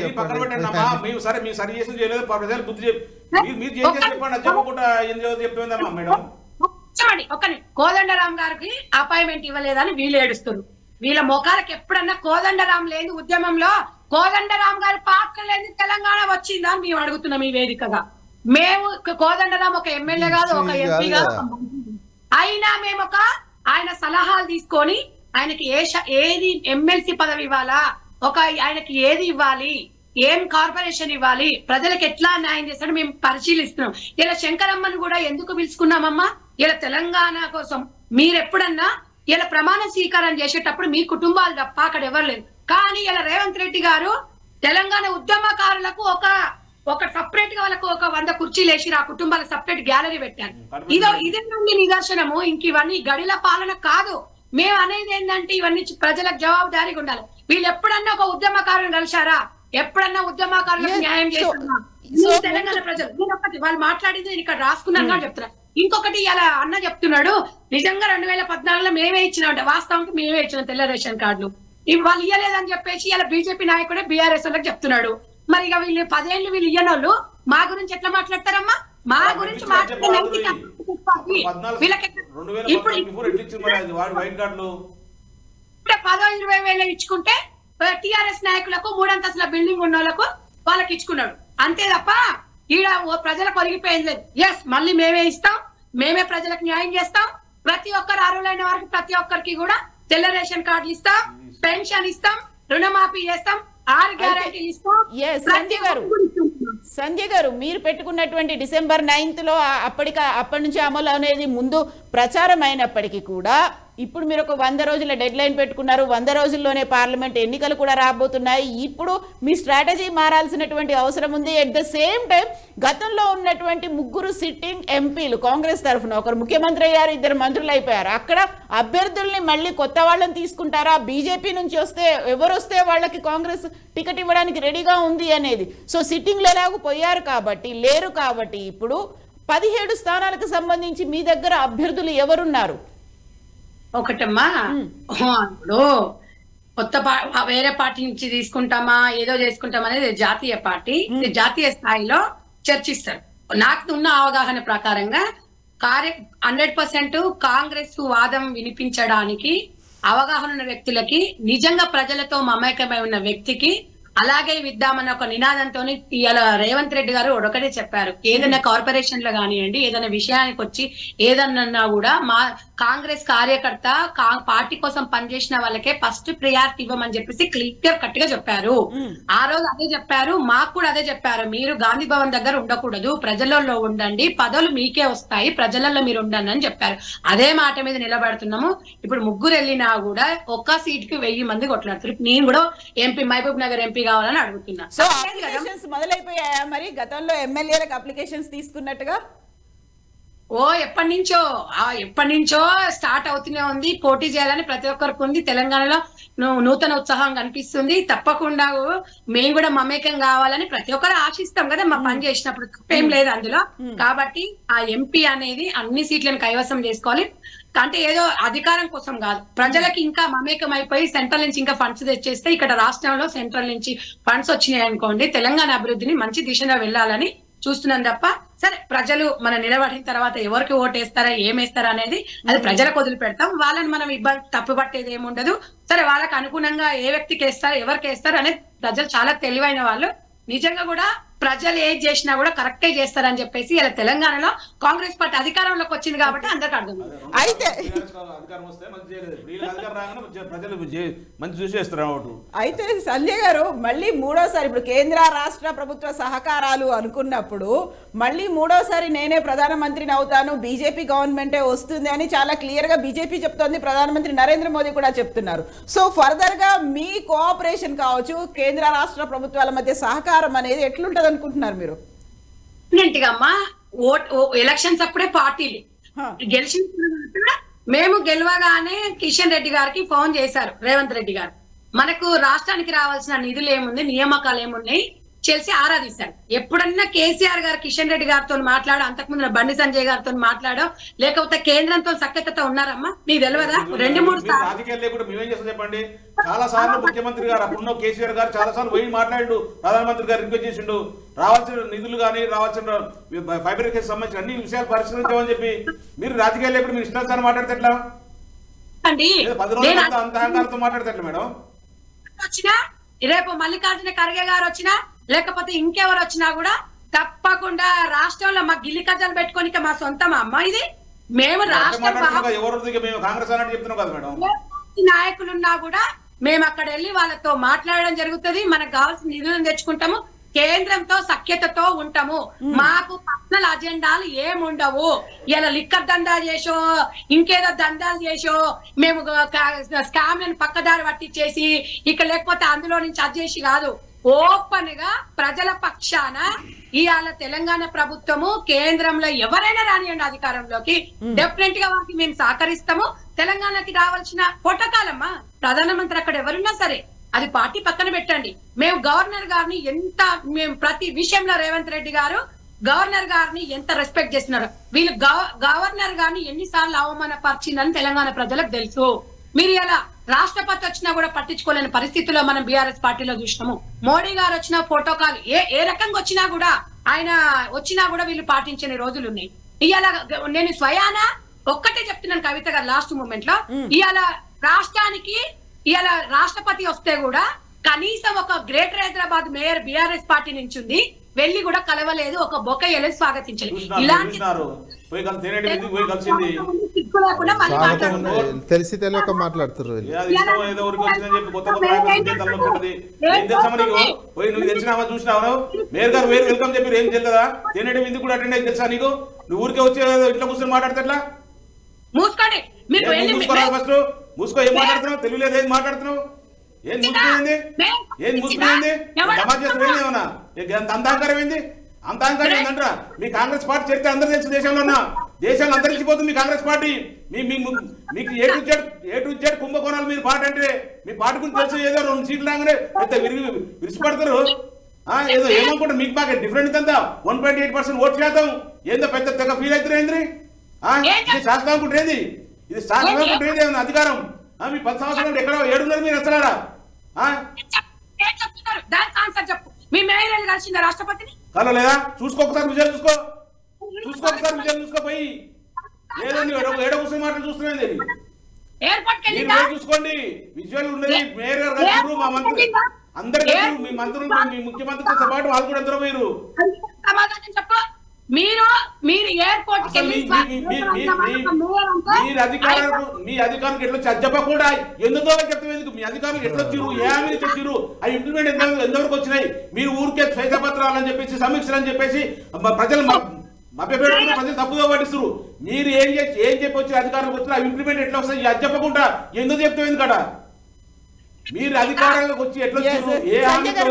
చెప్పండి. కోదండరాం గారికి అపాయింట్మెంట్ ఇవ్వలేదని వీళ్ళు ఏడుస్తారు. వీళ్ళ మొఖాలకు ఎప్పుడన్నా కోదండరాం లేని ఉద్యమంలో కోదండరాం గారి పాత్ర లేని తెలంగాణ వచ్చిందా అని మేము అడుగుతున్నాం ఈ వేదికగా. మేము కోదండరాం ఒక ఎమ్మెల్యే కాదు, ఒక ఎంపీ కాదు, అయినా మేము ఆయన సలహాలు తీసుకొని ఆయనకి ఏది ఎమ్మెల్సీ పదవి ఇవ్వాలా, ఆయనకి ఏది ఇవ్వాలి, ఏం కార్పొరేషన్ ఇవ్వాలి, ప్రజలకు ఎట్లా న్యాయం చేస్తాడో మేము పరిశీలిస్తున్నాం. ఇలా శంకరమ్మని కూడా ఎందుకు పిలుచుకున్నామమ్మా? ఇలా తెలంగాణ కోసం మీరెప్పుడన్నా ఇలా ప్రమాణ స్వీకారం చేసేటప్పుడు మీ కుటుంబాలు తప్ప అక్కడ ఎవరు లేదు. కానీ ఇలా రేవంత్ రెడ్డి గారు తెలంగాణ ఉద్యమకారులకు ఒక సపరేట్ గా వాళ్ళకు ఒక 100 కుర్చీలు వేసి ఆ కుటుంబాలకు సపరేట్ గ్యాలరీ పెట్టారు. ఇదే నిదర్శనము. ఇంక ఇవన్నీ గడిల పాలన కాదు. మేము అనేది ఏంటంటే ఇవన్నీ ప్రజలకు జవాబుదారీగా ఉండాలి. వీళ్ళు ఎప్పుడన్నా ఒక ఉద్యమకారులను కలిశారా? ఎప్పుడన్నా ఉద్యమకారులకు న్యాయం చేస్తున్నా? తెలంగాణ ప్రజలు వాళ్ళు మాట్లాడింది నేను ఇక్కడ రాసుకున్నాను కూడా చెప్తున్నా. ఇంకొకటి ఇలా అన్న చెప్తున్నాడు, నిజంగా 2014లో మేమే ఇచ్చినాం, వాస్తవానికి మేమే ఇచ్చినాం తెల్ల రేషన్ కార్డులు. వాళ్ళు ఇయ్యలేదని చెప్పేసి ఇలా బీజేపీ నాయకుడే బీఆర్ఎస్ వాళ్ళకి చెప్తున్నాడు. మరి ఇక వీళ్ళు 10 ఏళ్ళు వీళ్ళు ఇయ్యనోళ్ళు మా గురించి ఎట్లా మాట్లాడతారమ్మా? మా గురించి ఇప్పుడు 10-20 వేలు ఇచ్చుకుంటే టిఆర్ఎస్ నాయకులకు 3 అంతస్తుల బిల్డింగ్ ఉన్న వాళ్ళకు వాళ్ళకి ఇచ్చుకున్నాడు అంతే తప్ప ఈడ ప్రజలకు ఒరిగిపోయింది లేదు. ఎస్ మళ్ళీ మేమే ఇస్తాం, మేమే ప్రజలకు న్యాయం చేస్తాం. ప్రతి ఒక్కరు అర్హులైన వారికి ప్రతి ఒక్కరికి కూడా తెల్ల రేషన్ కార్డులు ఇస్తాం, పెన్షన్ ఇస్తాం, రుణమాఫీ చేస్తాం, 6 గ్యారెంటీలు ఇస్తాం. సంజయ్ గారు మీరు పెట్టుకున్నటువంటి December 9th అప్పటి నుంచి అమలు అనేది ముందు ప్రచారం అయినప్పటికీ కూడా ఇప్పుడు మీరు ఒక 100 రోజుల డెడ్ లైన్ పెట్టుకున్నారు. 100 రోజుల్లోనే పార్లమెంట్ ఎన్నికలు కూడా రాబోతున్నాయి. ఇప్పుడు మీ స్ట్రాటజీ మారాల్సినటువంటి అవసరం ఉంది. ఎట్ ద సేమ్ టైం గతంలో ఉన్నటువంటి 3 సిట్టింగ్ ఎంపీలు కాంగ్రెస్ తరఫున, ఒకరు ముఖ్యమంత్రి అయ్యారు, 2 మంత్రులు అయిపోయారు. అక్కడ అభ్యర్థుల్ని మళ్ళీ కొత్త వాళ్ళని తీసుకుంటారా, బీజేపీ నుంచి వస్తే ఎవరు వస్తే వాళ్ళకి కాంగ్రెస్ టికెట్ ఇవ్వడానికి రెడీగా ఉంది అనేది. సో సిట్టింగ్లు ఎలాగూ పోయారు కాబట్టి, లేరు కాబట్టి ఇప్పుడు 17 స్థానాలకు సంబంధించి మీ దగ్గర అభ్యర్థులు ఎవరున్నారు? ఒకటమ్మా, ఇప్పుడు కొత్త వేరే పార్టీ నుంచి తీసుకుంటామా ఏదో చేసుకుంటామా అనేది జాతీయ పార్టీ, జాతీయ స్థాయిలో చర్చిస్తారు. నాకు ఉన్న అవగాహన ప్రకారంగా 100% కాంగ్రెస్ వాదం వినిపించడానికి అవగాహన ఉన్న వ్యక్తులకి, నిజంగా ప్రజలతో మమేకమై ఉన్న వ్యక్తికి అలాగే విద్దామన్న ఒక నినాదంతో ఇవాళ రేవంత్ రెడ్డి గారు ఒకటే చెప్పారు. ఏదైనా కార్పొరేషన్ లో కానివ్వండి, ఏదైనా విషయానికి వచ్చి ఏదన్నా కూడా మా కాంగ్రెస్ కార్యకర్త పార్టీ కోసం పనిచేసిన వాళ్ళకే ఫస్ట్ ప్రియారిటీ ఇవ్వమని చెప్పేసి క్లియర్ కట్ గా చెప్పారు. ఆ రోజు అదే చెప్పారు, మాకు కూడా అదే చెప్పారు. మీరు గాంధీ భవన్ దగ్గర ఉండకూడదు, ప్రజలలో ఉండండి, పదవులు మీకే వస్తాయి, ప్రజలలో మీరు ఉండండి అని చెప్పారు. అదే మాట మీద నిలబడుతున్నాము. ఇప్పుడు 3 వెళ్ళినా కూడా ఒక్క సీట్ కి 1000 మంది కొట్లాడుతారు. నేను కూడా ఎంపీ, మహబూబ్ నగర్ ఎంపీ కావాలని అడుగుతున్నా. సో అప్లికేషన్స్ మొదలైపోయాయా మరి? గతంలో ఎమ్మెల్యేలకు అప్లికేషన్స్ తీసుకున్నట్టుగా ఎప్పటి నుంచో స్టార్ట్ అవుతూనే ఉంది. పోటీ చేయాలని ప్రతి ఒక్కరికి ఉంది. తెలంగాణలో నూతన ఉత్సాహం కనిపిస్తుంది. తప్పకుండా మేము కూడా మమేకం కావాలని ప్రతి ఒక్కరు ఆశిస్తాం కదా, మా పని చేసినప్పుడు తప్పేం లేదు అందులో. కాబట్టి ఆ ఎంపీ అనేది అన్ని సీట్లను కైవసం చేసుకోవాలి. అంటే ఏదో అధికారం కోసం కాదు, ప్రజలకి ఇంకా మమేకం అయిపోయి సెంట్రల్ నుంచి ఇంకా ఫండ్స్ తెచ్చేస్తే, ఇక్కడ రాష్ట్రంలో సెంట్రల్ నుంచి ఫండ్స్ వచ్చినాయి అనుకోండి, తెలంగాణ అభివృద్ధిని మంచి దిశలో వెళ్ళాలని చూస్తున్నాం తప్ప, సరే ప్రజలు మనం నిలబడిన తర్వాత ఎవరికి ఓటేస్తారా ఏమేస్తారా అనేది అది ప్రజలకు వదిలిపెడతాం. వాళ్ళని మనం ఇబ్బంది తప్పుపట్టేది ఏముండదు. సరే వాళ్ళకి అనుగుణంగా ఏ వ్యక్తికి వేస్తారు, ఎవరికి వేస్తారు అనేది ప్రజలు చాలా తెలివైన వాళ్ళు. నిజంగా కూడా ప్రజలు ఏది చేసినా కూడా కరెక్టే చేస్తారని చెప్పేసి ఇలా తెలంగాణలో కాంగ్రెస్ పార్టీ అధికారంలోకి వచ్చింది కాబట్టి అందరికి అర్థం. అయితే సంజయ్ గారు మళ్ళీ 3వసారి ఇప్పుడు కేంద్ర రాష్ట్ర ప్రభుత్వ సహకారాలు అనుకున్నప్పుడు మళ్ళీ 3వసారి నేనే ప్రధానమంత్రిని అవుతాను, బీజేపీ గవర్నమెంటే వస్తుంది అని చాలా క్లియర్ గా బీజేపీ చెప్తోంది, ప్రధానమంత్రి నరేంద్ర మోదీ కూడా చెప్తున్నారు. సో ఫర్దర్ గా మీ కోఆపరేషన్ కావచ్చు, కేంద్ర రాష్ట్ర ప్రభుత్వాల మధ్య సహకారం అనేది ఎట్లుంటది అనుకుంటున్నారు మీరు? ఎలక్షన్స్ అప్పుడే పార్టీలు గెలిచిన మేము గెలవగానే కిషన్ రెడ్డి గారికి ఫోన్ చేశారు రేవంత్ రెడ్డి గారు. మనకు రాష్ట్రానికి రావాల్సిన నిధులు ఏముంది, నియామకాలు ఏమున్నాయి చేసి ఆరాధిస్తారు. ఎప్పుడన్నా కేసీఆర్ గారు కిషన్ రెడ్డి గారితో మాట్లాడో, అంతకుముందు బండి సంజయ్ గారితో మాట్లాడో, లేకపోతే కేంద్రంతో సఖ్యతతో ఉన్నారమ్మా? మీకు తెలియదా? 2-3 సార్లు చెప్పండి. చాలా సార్లు ముఖ్యమంత్రి గారు అప్పుడున్న కేసీఆర్ గారు చాలా సార్లు పోయి మాట్లాడు, ప్రధానమంత్రి గారు రిక్వెస్ట్ చేసిండు, రావాల్సిన నిధులు కానీ రావాల్సిన ఫైబర్ సంబంధించిన అన్ని విషయాలు పరిష్కరించామని చెప్పి. మీరు రాజకీయాలు లేకుండా మీరు ఇష్టానుసారం మాట్లాడితే ఎట్లా? 10 రోజులు అంత అహంకారంతో మాట్లాడితే ఎట్లా మేడం? వచ్చినా రేపు మల్లికార్జున ఖర్గే గారు వచ్చినా లేకపోతే ఇంకెవరు వచ్చినా కూడా తప్పకుండా రాష్ట్రంలో మా గిల్లి కజ్జాలు పెట్టుకొని మా సొంతమా అమ్మ ఇది? మేము నాయకులున్నా కూడా మేము అక్కడ వెళ్ళి వాళ్ళతో మాట్లాడడం జరుగుతుంది. మనకు కావాల్సిన నిధులను తెచ్చుకుంటాము, కేంద్రంతో సఖ్యతతో ఉంటాము. మాకు పర్సనల్ అజెండాలు ఏముండవు. ఇలా లిక్కర్ దందా చేసో ఇంకేదో దందాలు చేసో మేము స్కామ్లను పక్కదారి పట్టించేసి ఇక్కడ లేకపోతే అందులో నుంచి అది చేసి కాదు, ఓపెన్ గా ప్రజల పక్షాన ఇవాళ తెలంగాణ ప్రభుత్వము కేంద్రంలో ఎవరైనా రానియండి అధికారంలోకి, డెఫినెట్ గా వారికి మేము సహకరిస్తాము. తెలంగాణకి రావాల్సిన పొటకాలమ్మా, ప్రధానమంత్రి అక్కడ ఎవరున్నా సరే అది పార్టీ పక్కన పెట్టండి. మేము గవర్నర్ గారిని మేము ప్రతి విషయంలో రేవంత్ రెడ్డి గారు గవర్నర్ గారిని ఎంత రెస్పెక్ట్ చేస్తున్నారు. వీళ్ళు గవర్నర్ గారిని ఎన్నిసార్లు అవమానపరిచిందని తెలంగాణ ప్రజలకు తెలుసు. మీరు ఇలా రాష్ట్రపతి వచ్చినా కూడా పట్టించుకోలేని పరిస్థితుల్లో మనం బీఆర్ఎస్ పార్టీలో చూసినాము. మోడీ గారు వచ్చిన ప్రోటోకాల్ ఏ రకంగా వచ్చినా కూడా ఆయన వచ్చినా కూడా వీళ్ళు పాటించని రోజులు ఉన్నాయి. ఇవాళ నేను స్వయాన ఒక్కటే చెప్తున్నాను కవిత గారు లాస్ట్ మూమెంట్ లో, ఇవాళ రాష్ట్రానికి ఇవాళ రాష్ట్రపతి వస్తే కూడా కనీసం ఒక greater Hyderabad mayor BRS party నుంచి ఉంది, వెళ్ళి కూడా కలవలేదు, ఒక బొక్క వెళ్ళి స్వాగతించలేదు. ఇలాంటి తెలిసి తెలియక మాట్లాడుతున్నారు. చూసినావు మేయర్ గారు వేరు వెల్కమ్ చెప్పి ఏం చెల్లదా? తేనెటి విందు కూడా అటెండ్ అయ్యి తెలుసా నీకు? నువ్వు ఊరికే వచ్చి ఇట్లా కూర్చొని మాట్లాడతా మూసుకోండి. ఫస్ట్ మూసుకో. ఏం మాట్లాడుతున్నావు? తెలుగు లేదు, ఏం మాట్లాడుతున్నావు? ఏం మూసుకుపోయింది? ఏం మూసుకుపోయింది? సమాజ్ చేస్తుంది ఏమన్నా? అంతాంకారం ఏంది? అంతాంకారం ఏందంటారా? మీ కాంగ్రెస్ పార్టీ చరిత్ర అందరూ తెలుసు. దేశంలో ఉన్న దేశాన్ని అంతరించిపోతుంది మీ కాంగ్రెస్ పార్టీ. మీకు ఏ టు జెడ్ కుంభకోణాలు మీరు పార్టీ అంటే మీ పార్టీ గురించి తెలుసు. ఏదో 2 సీట్లు రాగానే పెద్ద విరిచిపడతారు. ఏదో ఏమనుకుంటారు? మీకు బాగా డిఫరెంట్ అంతా 1.8% ఓటు శాతం ఏందో పెద్ద తెగ ఫీల్ అవుతారు. ఏంద్రి ఇది శాస్త్రం అనుకుంటేది? ఇది శాస్త్రం అనుకుంటేది ఏమన్నా అధికారం? మీ 10 సంవత్సరాలు ఎక్కడో 7 మీరు వస్తున్నారా? కలవలేదా? చూసుకోకసారి విజయాలు చూసుకోపోయి ఏదండి ఏడో కూర్చొని మాటలు చూస్తున్నాయి. మీరు చూసుకోండి. విజువల్ ఉన్నది. మేయర్ గారు కలిసి మా మంత్రి అందరు కలిసి మీ మంత్రులు మీ ముఖ్యమంత్రితో పాటు వాళ్ళు కూడా అందరూ పోయారు. మీరు ఎయిర్పోర్ట్ మీ అధికారులకు ఎట్లా చెప్పకుండా ఎందుకో చెప్తాం. ఎందుకు మీ అధికారులకు ఎట్లా వచ్చిరు? ఏ హామీలు చెప్పారు? ఆ ఇంప్లిమెంట్ ఎంతవరకు వచ్చినాయి? మీరు ఊరికే శ్వేతపత్రాలు అని చెప్పేసి సమీక్షలు అని చెప్పేసి ప్రజలు మభ్యపెడుతున్నారు, ప్రజలు తప్పుదో పట్టిస్తారు. మీరు ఏం చెప్పి వచ్చి అధికారులకు వచ్చినా ఇంప్లిమెంట్ ఎట్లా వస్తాయి? అది చెప్పకుండా ఎందుకు చెప్తాం? ఎందుకట మీరు అధికారంలోకి వచ్చి ఎట్లా వచ్చారు? ఏ హామీతో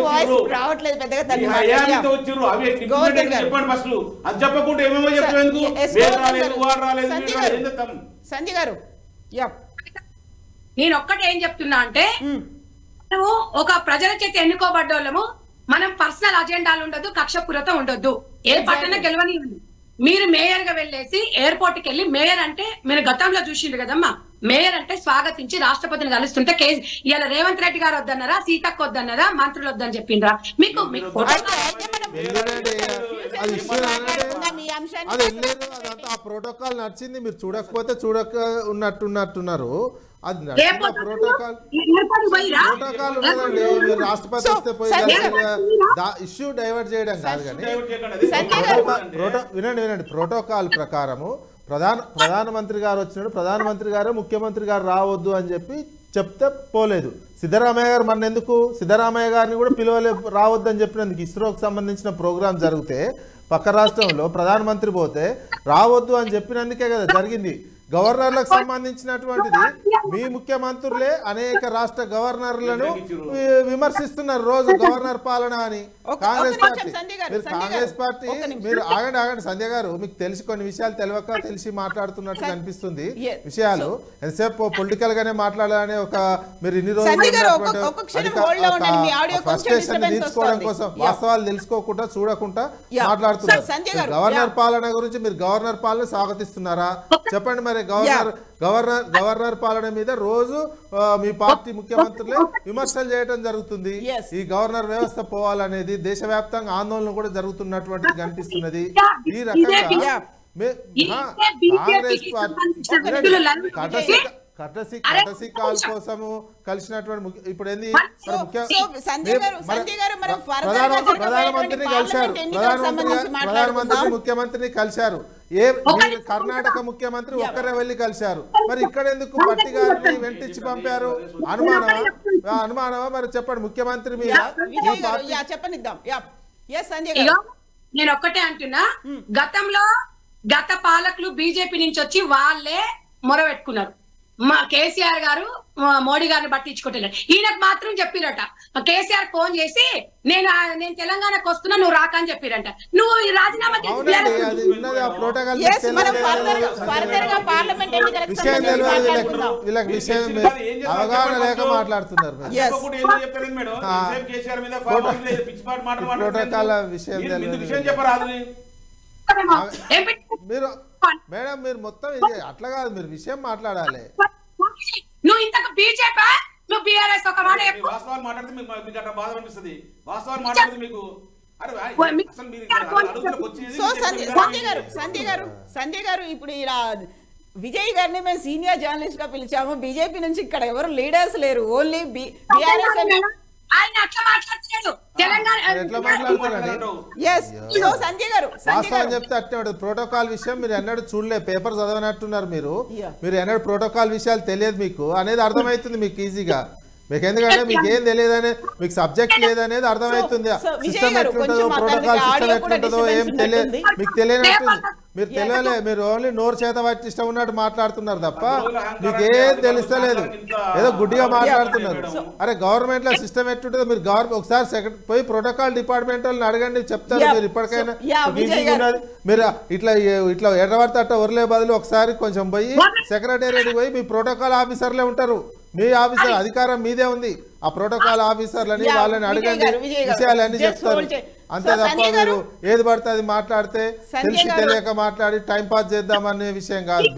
వచ్చారు? అవి చెప్పండి ఫస్ట్. అది చెప్పకుండా ఏమేమో చెప్పేందుకు? సంజయ్ గారు నేను ఒక్కటే ఏం చెప్తున్నా అంటే, మనము ఒక ప్రజల చేత ఎన్నుకోబడ్డ వాళ్ళము. మనం పర్సనల్ అజెండాలు ఉండొద్దు, కక్షపూరిత ఉండొద్దు. ఏ పట్టణ గెలవని మీరు మేయర్ గా వెళ్ళేసి ఎయిర్పోర్ట్ కి వెళ్ళి, మేయర్ అంటే మీరు గతంలో చూసిండ్రు కదమ్మా, మేయర్ అంటే స్వాగతించి రాష్ట్రపతిని కలుస్తుంటే ఇవాళ రేవంత్ రెడ్డి గారు వద్దన్నారా, సీతక్క వద్దన్నారా, మంత్రులు వద్దని చెప్పిండ్రా? మీకు ప్రోటోకాల్ నచ్చింది. మీరు చూడకపోతే చూడక ఉన్నట్టున్నారు. అది ప్రోటోకాల్ ఉన్నదండి. మీరు రాష్ట్రపతి వస్తే పోయి ఇష్యూ డైవర్ట్ చేయడం కాదు. కానీ వినండి, ప్రోటోకాల్ ప్రకారము ప్రధానమంత్రి గారు వచ్చినాడు, ప్రధానమంత్రి గారు ముఖ్యమంత్రి గారు రావద్దు అని చెప్తే పోలేదు. సిద్ధరామయ్య గారు మన ఎందుకు సిద్ధరామయ్య గారిని కూడా రావద్దు అని చెప్పినందుకు ఇస్రోకి సంబంధించిన ప్రోగ్రాం జరిగితే పక్క రాష్ట్రంలో ప్రధానమంత్రి పోతే రావద్దు అని చెప్పినందుకే కదా జరిగింది. గవర్నర్లకు సంబంధించినటువంటిది మీ ముఖ్యమంత్రులే అనేక రాష్ట్ర గవర్నర్లను విమర్శిస్తున్నారు రోజు గవర్నర్ పాలన అని. కాంగ్రెస్ పార్టీ మీరు ఆగండి సంధ్య గారు, మీకు తెలిసి కొన్ని విషయాలు తెలిసి మాట్లాడుతున్నట్టు కనిపిస్తుంది. విషయాలు ఎంతసేపు పొలిటికల్ గానే మాట్లాడాలని ఒక మీరు ఇన్ని రోజులు ఫ్రస్ట్రేషన్ తీర్చుకోవడం కోసం వాస్తవాలు తెలుసుకోకుండా చూడకుండా మాట్లాడుతున్నారు. గవర్నర్ పాలన గురించి మీరు గవర్నర్ పాలన స్వాగతిస్తున్నారా? చెప్పండి మరి. గవర్నర్ పాలన మీద రోజు మీ పార్టీ ముఖ్యమంత్రులే విమర్శలు చేయడం జరుగుతుంది. ఈ గవర్నర్ వ్యవస్థ పోవాలనేది దేశవ్యాప్తంగా ఆందోళన కూడా జరుగుతున్నటువంటి కనిపిస్తున్నది. ఈ రకంగా కాంగ్రెస్ కటసి కాల్ కోసము కలిసినటువంటి ఇప్పుడు ఏంది ప్రధానమంత్రిని కలిశారు, ప్రధానమంత్రి ముఖ్యమంత్రిని కలిశారు. కర్ణాటక ముఖ్యమంత్రి ఒక్కరే వెళ్ళి కలిశారు. మరి ఇక్కడ ఎందుకు భట్టి గారిని వెంటించి పంపారు? అనుమానమా? మరి చెప్పండి ముఖ్యమంత్రి మీద. నేను ఒక్కటే అంటున్నా, గత పాలకులు బీజేపీ నుంచి వచ్చి వాళ్ళే మొరబెట్టుకున్నారు. మా కేసీఆర్ గారు మోడీ గారిని పట్టించుకుంటున్నాడు. ఈయనకు మాత్రం చెప్పిరట, కేసీఆర్ ఫోన్ చేసి నేను తెలంగాణకు వస్తున్నా, నువ్వు రాక అని చెప్పిరంట. నువ్వు రాజీనామా అవగాహన లేక మాట్లాడుతున్నారు. మీరు మేడం మీరు మొత్తం అట్లా కాదు, మీరు విషయం మాట్లాడాలి. నువ్వు ఇంతకు బీజేపీ నువ్వు బీఆర్ఎస్ ఒక మాట వాస్తవాలు మాట్లాడితే మీకు అట్లా బాధ అనిపిస్తుంది. వాస్తవాలు మాట్లాడితే మీకు సంజయ్ గారు ఇప్పుడు ఇలా విజయ్ గారిని మేము సీనియర్ జర్నలిస్ట్ గా పిలిచాము. బీజేపీ నుంచి ఇక్కడ ఎవరు లీడర్స్ లేరు, ఓన్లీ బీఆర్ఎస్. ఆయన అట్లా మాట్లాడుతున్నాడు. తెలంగాణ ఎట్లా మాట్లాడతారండి? yes so సంజయ్ గారు వాస్తవం చెప్తే అట్టే ఉంటుంది. ప్రోటోకాల్ విషయం మీరు ఎన్నడూ చూడలే, పేపర్ చదవనట్టున్నారు మీరు. మీరు ఎన్నడూ ప్రోటోకాల్ విషయాలు తెలియదు మీకు అనేది అర్థమవుతుంది మీకు ఈజీగా. మీకు ఎందుకంటే మీకు ఏం తెలియదనే, మీకు సబ్జెక్ట్ లేదనేది అర్థమవుతుంది. సిస్టమ్ ఎట్లుంటుందో, ప్రోటోకాల్ సిస్టమ్ ఎట్లుంటుందో ఏం తెలియదు మీకు, తెలియనట్టుంది. మీరు తెలియలే, మీరు ఓన్లీ నోరు చేత పట్టి ఇష్టం ఉన్నట్టు మాట్లాడుతున్నారు తప్ప మీకు ఏం తెలుస్తలేదు, ఏదో గుడ్డిగా మాట్లాడుతున్నారు. అరే గవర్నమెంట్ లో సిస్టమ్ ఎట్టుంటుందో మీరు ఒకసారి పోయి ప్రోటోకాల్ డిపార్ట్మెంట్ వాళ్ళని అడగండి, చెప్తారు. మీరు ఇప్పటికైనా మీరు ఇట్లా ఇట్లా ఎర్రవర్త అట్ట ఒరలే బదులు ఒకసారి కొంచెం పోయి సెక్రటేరియట్ పోయి మీ ప్రోటోకాల్ ఆఫీసర్లే ఉంటారు, మీ ఆఫీసర్ అధికారం మీదే ఉంది. ఆ ప్రోటోకాల్ ఆఫీసర్లని వాళ్ళని అడగండి, విషయాలన్నీ చెప్తారు. అంతే తప్ప మీరు ఏది పడితే అది మాట్లాడితే తెలిసి తెలియక మాట్లాడి టైం పాస్ చేద్దామనే విషయం కాదు.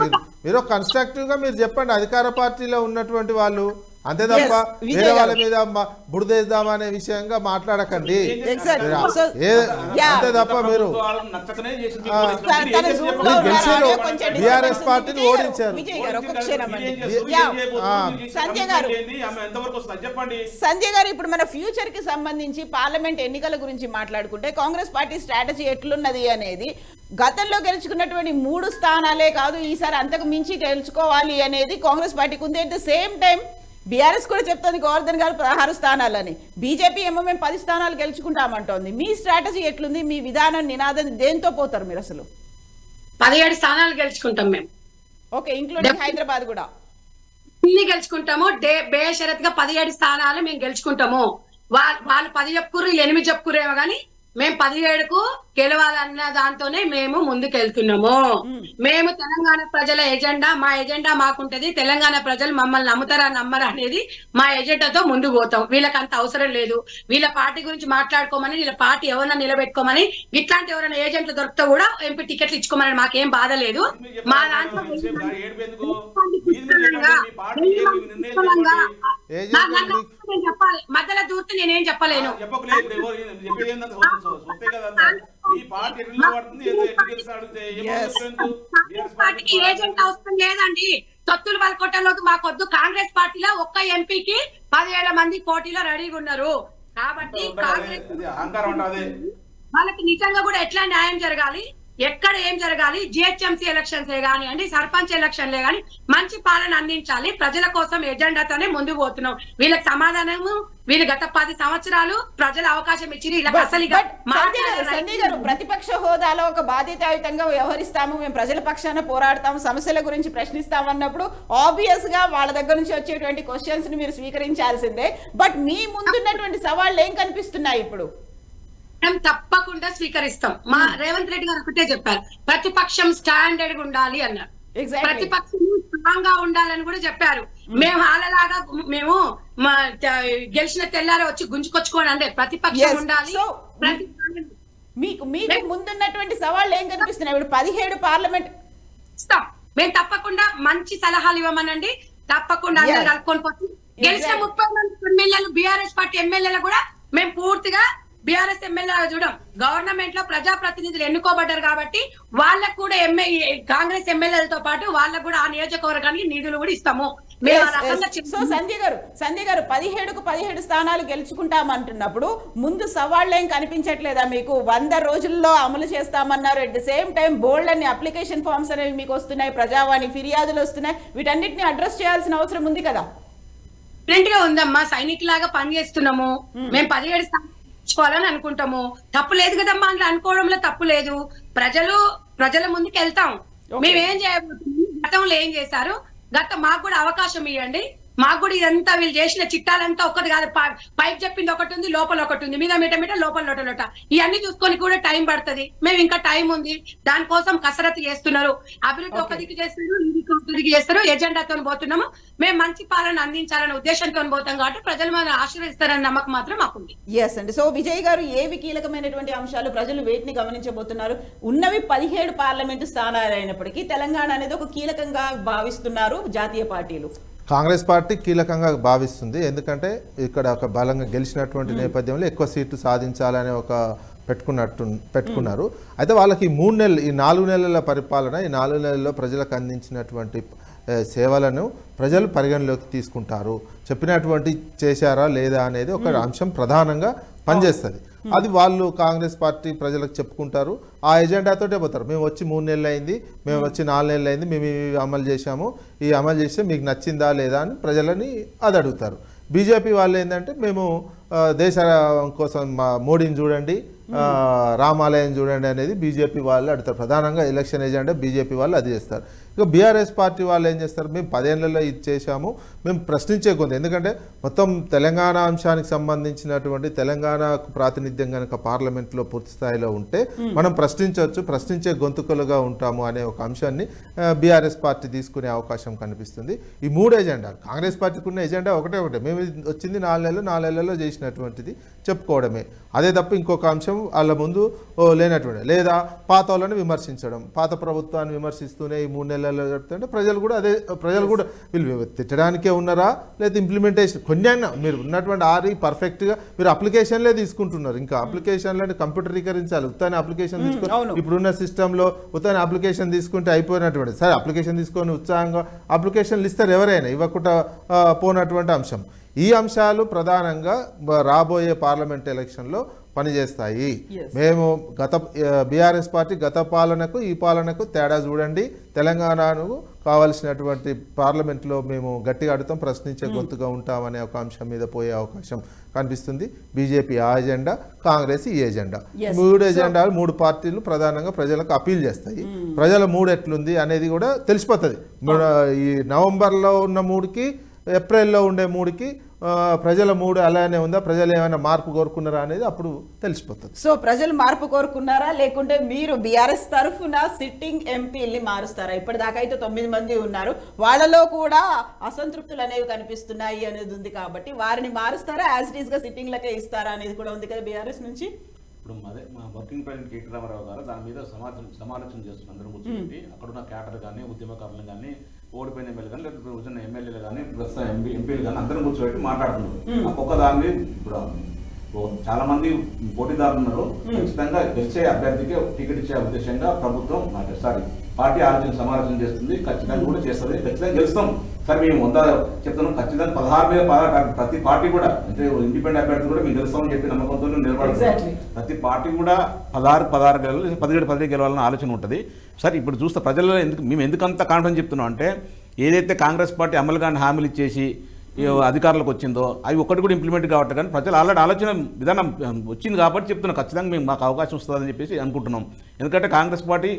మీరు కన్స్ట్రక్టివ్ గా మీరు చెప్పండి, అధికార పార్టీలో ఉన్నటువంటి వాళ్ళు. అంతే తప్ప వేరే వాళ్ళ మీద బురదేద్దామనే విషయంగా మాట్లాడకండి. అంతే తప్ప మీరు బీఆర్ఎస్ పార్టీని ఓడించారు. సంజయ్ గారు, ఇప్పుడు మన ఫ్యూచర్ కి సంబంధించి పార్లమెంట్ ఎన్నికల గురించి మాట్లాడుకుంటే కాంగ్రెస్ పార్టీ స్ట్రాటజీ ఎట్లున్నది అనేది, గతంలో గెలుచుకున్నటువంటి 3 స్థానాలే కాదు ఈసారి అంతకు మించి గెలుచుకోవాలి అనేది కాంగ్రెస్ పార్టీకి ఉంది. At the same time BRS కూడా చెప్తుంది గోవర్ధన్ గారు 16 స్థానాలని, బీజేపీ ఏమో మేము 10 స్థానాలు గెలుచుకుంటామంటోంది. మీ స్ట్రాటజీ ఎట్లుంది, మీ విధానం నినాదం దేంతో పోతారు మీరు? అసలు 17 స్థానాలు గెలుచుకుంటాం మేము. ఓకే, ఇంక్లూడింగ్ హైదరాబాద్ కూడా ఇన్ని గెలుచుకుంటాము. బేషరత్గా 17 స్థానాలు మేము గెలుచుకుంటాము. వాళ్ళు 10 చెప్పుకుర్రు, 8 చెప్పుకురేమో కానీ మేము 17కు గెలవాలన్న దాంతోనే మేము ముందుకెళ్తున్నాము. మేము తెలంగాణ ప్రజల ఎజెండా, మా ఎజెండా మాకుంటది. తెలంగాణ ప్రజలు మమ్మల్ని నమ్ముతారా నమ్మరా అనేది మా ఎజెండాతో ముందుకు పోతాం. వీళ్ళకి అంత అవసరం లేదు. వీళ్ళ పార్టీ గురించి మాట్లాడుకోమని, వీళ్ళ పార్టీ ఎవరైనా నిలబెట్టుకోమని, ఇట్లాంటి ఎవరైనా ఏజెంట్లు దొరికితే కూడా ఎంపీ టికెట్లు ఇచ్చుకోమని మాకేం బాధ లేదు. మా దాంట్లో చెప్పాలి, మధ్యలో దూరితే నేనేం చెప్పలేను. పార్టీకి ఏజెంట్ అవసరం లేదండి. తొత్తులు పలకొట్టలోకి మాకొద్దు. కాంగ్రెస్ పార్టీలో ఒక్క ఎంపీకి 10,000 మంది పోటీలో రెడీగా ఉన్నారు. కాబట్టి కాంగ్రెస్ వాళ్ళకి నిజంగా కూడా ఎట్లా న్యాయం జరగాలి, ఎక్కడ ఏం జరగాలి, జిహెచ్ఎంసీ ఎలక్షన్స్ కానివ్వండి, సర్పంచ్ ఎలక్షన్లే కానీ మంచి పాలన అందించాలి. ప్రజల కోసం ఎజెండాతోనే ముందుకు పోతున్నాం. వీళ్ళకి సమాధానము, వీళ్ళు గత 10 సంవత్సరాలు ప్రజల అవకాశం ఇచ్చి సంజయ్ గారు, ప్రతిపక్ష హోదాలో ఒక బాధ్యతాయుతంగా వ్యవహరిస్తాము, మేము ప్రజల పక్షాన పోరాడతాము, సమస్యల గురించి ప్రశ్నిస్తాము అన్నప్పుడు ఆబ్వియస్ గా వాళ్ళ దగ్గర నుంచి వచ్చేటువంటి క్వశ్చన్స్ ని మీరు స్వీకరించాల్సిందే. బట్ మీ ముందున్నటువంటి సవాళ్ళు ఏం కనిపిస్తున్నాయి ఇప్పుడు? తప్పకుండా స్వీకరిస్తాం. మా రేవంత్ రెడ్డి గారు ఒకటే చెప్పారు, ప్రతిపక్షం స్టాండర్డ్ గా ఉండాలి అన్నారు. ప్రతిపక్షం స్ట్రాంగ్ గా ఉండాలని కూడా చెప్పారు. మేము హాలలాగా మేము గెలిచిన తెల్లారి వచ్చి గుంజుకొచ్చుకోండి అంటే ప్రతిపక్షం ఉండాలి. మీకు ముందున్నటువంటి సవాళ్ళు ఏం కనిపిస్తున్నాయి ఇప్పుడు? 17 పార్లమెంట్ ఇస్తాం. మేము తప్పకుండా మంచి సలహాలు ఇవ్వమనండి. తప్పకుండా అందరు కలుపుకొని పోతుంది. గెలిచిన 30 మంది ఎమ్మెల్యేలు, బీఆర్ఎస్ పార్టీ ఎమ్మెల్యేలు కూడా మేము పూర్తిగా బీఆర్ఎస్ ఎమ్మెల్యే చూడం. గవర్నమెంట్ లో ప్రజాప్రతినిధులు ఎన్నుకోబడ్డారు కాబట్టి వాళ్ళకు కూడా కాంగ్రెస్ ఎమ్మెల్యేలతో పాటు వాళ్ళకు కూడా ఆ నియోజకవర్గానికి నిధులు కూడా ఇస్తాము. సో సంజయ్ గారు 17కు 17 స్థానాలు గెలుచుకుంటామంటున్నప్పుడు ముందు సవాళ్ళు ఏం కనిపించట్లేదా మీకు? 100 రోజుల్లో అమలు చేస్తామన్నారు. అట్ ద సేమ్ టైం బోల్డ్ అన్ని అప్లికేషన్ ఫామ్స్ అనేవి మీకు వస్తున్నాయి, ప్రజావాణి ఫిర్యాదులు వస్తున్నాయి. వీటన్నిటిని అడ్రస్ చేయాల్సిన అవసరం ఉంది కదా? డిఫరెంట్ గా ఉందమ్మా. సైనికులాగా పనిచేస్తున్నాము. మేము 17 స్థానాలు తెచ్చుకోవాలని అనుకుంటాము. తప్పు లేదు కదమ్మా, అందులో అనుకోవడంలో తప్పు లేదు. ప్రజల ముందుకు వెళ్తాం. మేమేం చేయబోతున్నాం, గతంలో ఏం చేశారు, మాకు కూడా అవకాశం ఇవ్వండి. మాకు కూడా ఇదంతా వీళ్ళు చేసిన చిట్టాలంతా ఒక్కటి కాదు. పైకి చెప్పింది ఒకటి ఉంది, లోపల ఒకటి ఉంది, మీద మీట లోపల లోట. ఇవన్నీ చూసుకొని కూడా టైం పడుతుంది. మేము ఇంకా టైం ఉంది, దానికోసం కసరత్తు చేస్తున్నారు. అభివృద్ధి ఒక దిక్కు చేస్తారు, ఇంకొక దిక్కు చేస్తారు. ఎజెండాతో పోతున్నాము. మేము మంచి పాలన అందించాలనే ఉద్దేశంతో పోతాం కాబట్టి ప్రజలు మనం ఆశీర్వదిస్తారనే నమ్మకం మాత్రం మాకుంది. ఎస్ అండి. సో విజయ్ గారు, ఏవి కీలకమైనటువంటి అంశాలు ప్రజలు వేటిని గమనించబోతున్నారు? ఉన్నవి 17 పార్లమెంటు స్థానాలు అయినప్పటికీ తెలంగాణ అనేది ఒక కీలకంగా భావిస్తున్నారు జాతీయ పార్టీలు. కాంగ్రెస్ పార్టీ కీలకంగా భావిస్తుంది. ఎందుకంటే ఇక్కడ ఒక బలంగా గెలిచినటువంటి నేపథ్యంలో ఎక్కువ సీట్లు సాధించాలనే ఒక పెట్టుకున్నారు. అయితే వాళ్ళకి 3 నెలలు, ఈ 4 నెలల పరిపాలన, ఈ 4 నెలల్లో ప్రజలకు అందించినటువంటి సేవలను ప్రజలు పరిగణలోకి తీసుకుంటారు. చెప్పినటువంటి చేశారా లేదా అనేది ఒక అంశం ప్రధానంగా పనిచేస్తుంది. అది వాళ్ళు కాంగ్రెస్ పార్టీ ప్రజలకు చెప్పుకుంటారు, ఆ ఎజెండాతోటే పోతారు. మేము వచ్చి 3 నెలలు అయింది, మేము వచ్చి 4 నెలలు అయింది, మేము ఇవి అమలు చేశాము, ఈ అమలు చేస్తే మీకు నచ్చిందా లేదా అని ప్రజలని అది అడుగుతారు. బీజేపీ వాళ్ళు ఏంటంటే మేము దేశ కోసం మోడీని చూడండి, రామాలయం చూడండి అనేది బీజేపీ వాళ్ళు అడుగుతారు. ప్రధానంగా ఎలక్షన్ ఎజెండా బీజేపీ వాళ్ళు అది చేస్తారు. ఇక బీఆర్ఎస్ పార్టీ వాళ్ళు ఏం చేస్తారు, మేము 10 ఏళ్లలో ఇది చేశాము, మేము ప్రశ్నించే కొంత, ఎందుకంటే మొత్తం తెలంగాణ అంశానికి సంబంధించినటువంటి తెలంగాణకు ప్రాతినిధ్యం కనుక పార్లమెంట్లో పూర్తి స్థాయిలో ఉంటే మనం ప్రశ్నించవచ్చు, ప్రశ్నించే గొంతుకలుగా ఉంటాము అనే ఒక అంశాన్ని బీఆర్ఎస్ పార్టీ తీసుకునే అవకాశం కనిపిస్తుంది. ఈ 3 ఎజెండాలు కాంగ్రెస్ పార్టీకి ఉన్న ఎజెండా ఒకటే, మేము వచ్చింది 4 నెలల్లో చేసినటువంటిది చెప్పుకోవడమే. అదే తప్ప ఇంకొక అంశం వాళ్ళ ముందు లేనటువంటి, లేదా పాత వాళ్ళని విమర్శించడం, పాత ప్రభుత్వాన్ని విమర్శిస్తూనే ఈ 3 నెలల్లో చెప్తుంటే ప్రజలు కూడా వీళ్ళు తిట్టడానికే ఉన్నారా లేదా ఇంప్లిమెంటేషన్ కొన్ని అయినా మీరు ఉన్నటువంటి పర్ఫెక్ట్గా మీరు అప్లికేషన్లే తీసుకుంటున్నారు. ఇంకా అప్లికేషన్లని కంప్యూటరీకరించాలి. ఉత్తానే అప్లికేషన్ తీసుకొని ఇప్పుడున్న సిస్టంలో ఉత్తానే అప్లికేషన్ తీసుకుంటే అయిపోయినటువంటి, సరే అప్లికేషన్ తీసుకొని ఉత్సాహంగా అప్లికేషన్లు ఇస్తారు, ఎవరైనా ఇవ్వకుండా పోనటువంటి అంశం. ఈ అంశాలు ప్రధానంగా రాబోయే పార్లమెంట్ ఎలక్షన్లో పనిచేస్తాయి. మేము బీఆర్ఎస్ పార్టీ గత పాలనకు ఈ పాలనకు తేడా చూడండి, తెలంగాణకు కావాల్సినటువంటి పార్లమెంట్లో మేము గట్టిగా అడుగుతాం, ప్రశ్నించే గొంతుగా ఉంటామనే ఒక అంశం మీద పోయే అవకాశం కనిపిస్తుంది. బీజేపీ ఆ ఎజెండా, కాంగ్రెస్ ఈ ఎజెండా, 3 ఎజెండాలు 3 పార్టీలు ప్రధానంగా ప్రజలకు అపీల్ చేస్తాయి. ప్రజల మూడు ఎట్లుంది అనేది కూడా తెలిసిపోతుంది. ఈ నవంబర్లో ఉన్న 3కి ఏప్రిల్లో ఉండే 3కి ప్రజల మూడు అలానే ఉందా, ప్రజలు ఏమైనా మార్పు కోరుకున్నారా అనేది అప్పుడు తెలిసిపోతుంది. సో ప్రజలు మార్పు కోరుకున్నారా, లేకుంటే మీరు బీఆర్ఎస్ తరఫున సిట్టింగ్ ఎంపీల్ని మారుస్తారా? ఇప్పటిదాకా అయితే 9 మంది ఉన్నారు, వాళ్ళలో కూడా అసంతృప్తులు అనేవి కనిపిస్తున్నాయి అనేది ఉంది కాబట్టి వారిని మారుస్తారా, యాజ్ ఇట్ ఈస్ గా సిట్టింగ్ లకే ఇస్తారా అనేది కూడా ఉంది కదా బీఆర్ఎస్ నుంచి. ఇప్పుడు మా వర్కింగ్ ప్రెసిడెంట్ కేటీ రామారావు గారు దాని మీద సమాలోచన చేస్తున్నారు. అందరూ కూర్చోబెట్టి అక్కడున్న క్యాడర్ కానీ, ఉద్యమకారులు కానీ, ఓడిపోయిన ఎమ్మెల్యే కానీ, లేకపోతే వచ్చిన ఎమ్మెల్యేలు కానీ, ప్రస్తుతం ఎంపీలు కానీ అందరం కూర్చోబెట్టి మాట్లాడుతున్నారు. ఒక్కొక్క దాన్ని ఇప్పుడు చాలా మంది పోటీదారులు ఉన్నారు. ఖచ్చితంగా గెలిచే అభ్యర్థికి టికెట్ ఇచ్చే ఉద్దేశంగా ప్రభుత్వం పార్టీ సమాలోచన చేస్తుంది. ఖచ్చితంగా కూడా చేస్తుంది. ఖచ్చితంగా గెలుస్తాం సార్, మేము 100 చెప్తున్నాం. ఖచ్చితంగా 16 మీద 16 ప్రతి పార్టీ కూడా, అంటే ఇండిపెండెంట్ అభ్యర్థి కూడా మేము గెలుస్తామని చెప్పి నమ్మకంతో నిలబడుతుంది. ప్రతి పార్టీ కూడా 16 గెలవాలి, 17 గెలవాలని ఆలోచన ఉంటుంది. సార్ ఇప్పుడు చూస్తే ప్రజల్లో మేము ఎందుకంత కాన్ఫిడెన్స్ చెప్తున్నాం అంటే, ఏదైతే కాంగ్రెస్ పార్టీ అమలు కానీ హామీలు ఇచ్చేసి అధికారులకు వచ్చిందో అవి ఒక్కటి కూడా ఇంప్లిమెంట్ కావట్టు, కానీ ప్రజలు ఆల్రెడీ ఆలోచన విధానం వచ్చింది కాబట్టి చెప్తున్నాం ఖచ్చితంగా మేము మాకు అవకాశం వస్తుందని చెప్పేసి అనుకుంటున్నాం. ఎందుకంటే కాంగ్రెస్ పార్టీ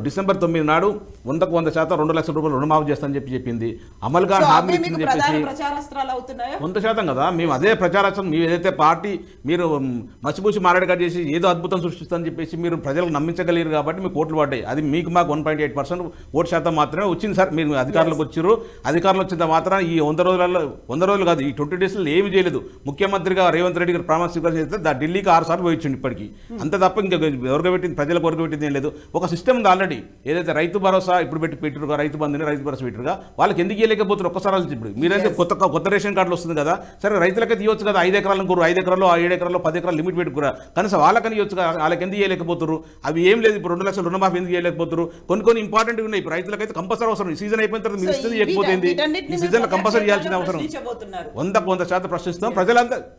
డిసెంబర్ 9 నాడు 100కు 100% 2 లక్షల రూపాయలు రుణమాఫీ చేస్తానని చెప్పి అమలుగా హామీ ఇచ్చిందని చెప్పేసి 100% కదా. మేము అదే ప్రచారం, మేము ఏదైతే పార్టీ మీరు మసిపూసి మారేడుగా చేసి ఏదో అద్భుతం సృష్టిస్తారని చెప్పేసి మీరు ప్రజలకు నమ్మించగలిగారు కాబట్టి మీకు ఓట్లు పడ్డాయి. అది మీకు మాకు 1.8% ఓటు శాతం మాత్రమే వచ్చింది సార్. మీరు అధికారులకు వచ్చారు, అధికారులు వచ్చిన మాత్రం ఈ 100 రోజులు కాదు, ఈ 20 డేస్లో ఏమి చేయలేదు. ముఖ్యమంత్రిగా రేవంత్ రెడ్డి గారు ప్రమాణ స్వీకారం చేస్తే ఢిల్లీకి 6 సార్లు పోయించండి ఇప్పటికీ. అంత తప్ప ఇంకా ఎవరికబెట్టింది ప్రజలకు వరకబెట్టింది ఏం లేదు. ఒక సిస్టమ్ ఉంది ఆల్రెడీ. ఏదైతే రైతు భరోసా ఇప్పుడు పెట్టిరుగా, రైతు బంధుని రైతు భరోసా పెట్టిరుగా, వాళ్ళకి ఎందుకు ఇవ్వలేకపోతున్నారు ఒక్కసారి. ఇప్పుడు మీరైతే కొత్త రేషన్ కార్డులు వస్తుంది కదా, సరే రైతులకైతే ఇవ్వచ్చు కదా. 5 ఎకరాలను కోరు, 5 ఎకరాలు 7 ఎకరాలు 10 ఎకరాలు లిమిట్ పెట్టుకురా, కనీసం వాళ్ళకని ఇవ్వచ్చు కదా. వాళ్ళకి ఎందుకు ఇవ్వలేకపోతున్నారు? అవి ఏం లేదు. ఇప్పుడు 2 లక్షల రుణమాఫీ ఎందుకు ఇవ్వలేకపోతున్నారు? కొన్ని ఇంపార్టెంట్ ఉన్నాయి. ఇప్పుడు రైతులకైతే కంపల్సరీ అవసరం. ఈ సీజన్ అయిపోయిన తర్వాత మీరు ఇస్తుంది ఇవ్వకపోతుంది. ఈ సీజన్ లో కంపల్సరీ ఇవ్వాల్సిన అవసరం 100% ప్రశ్నిస్తాం.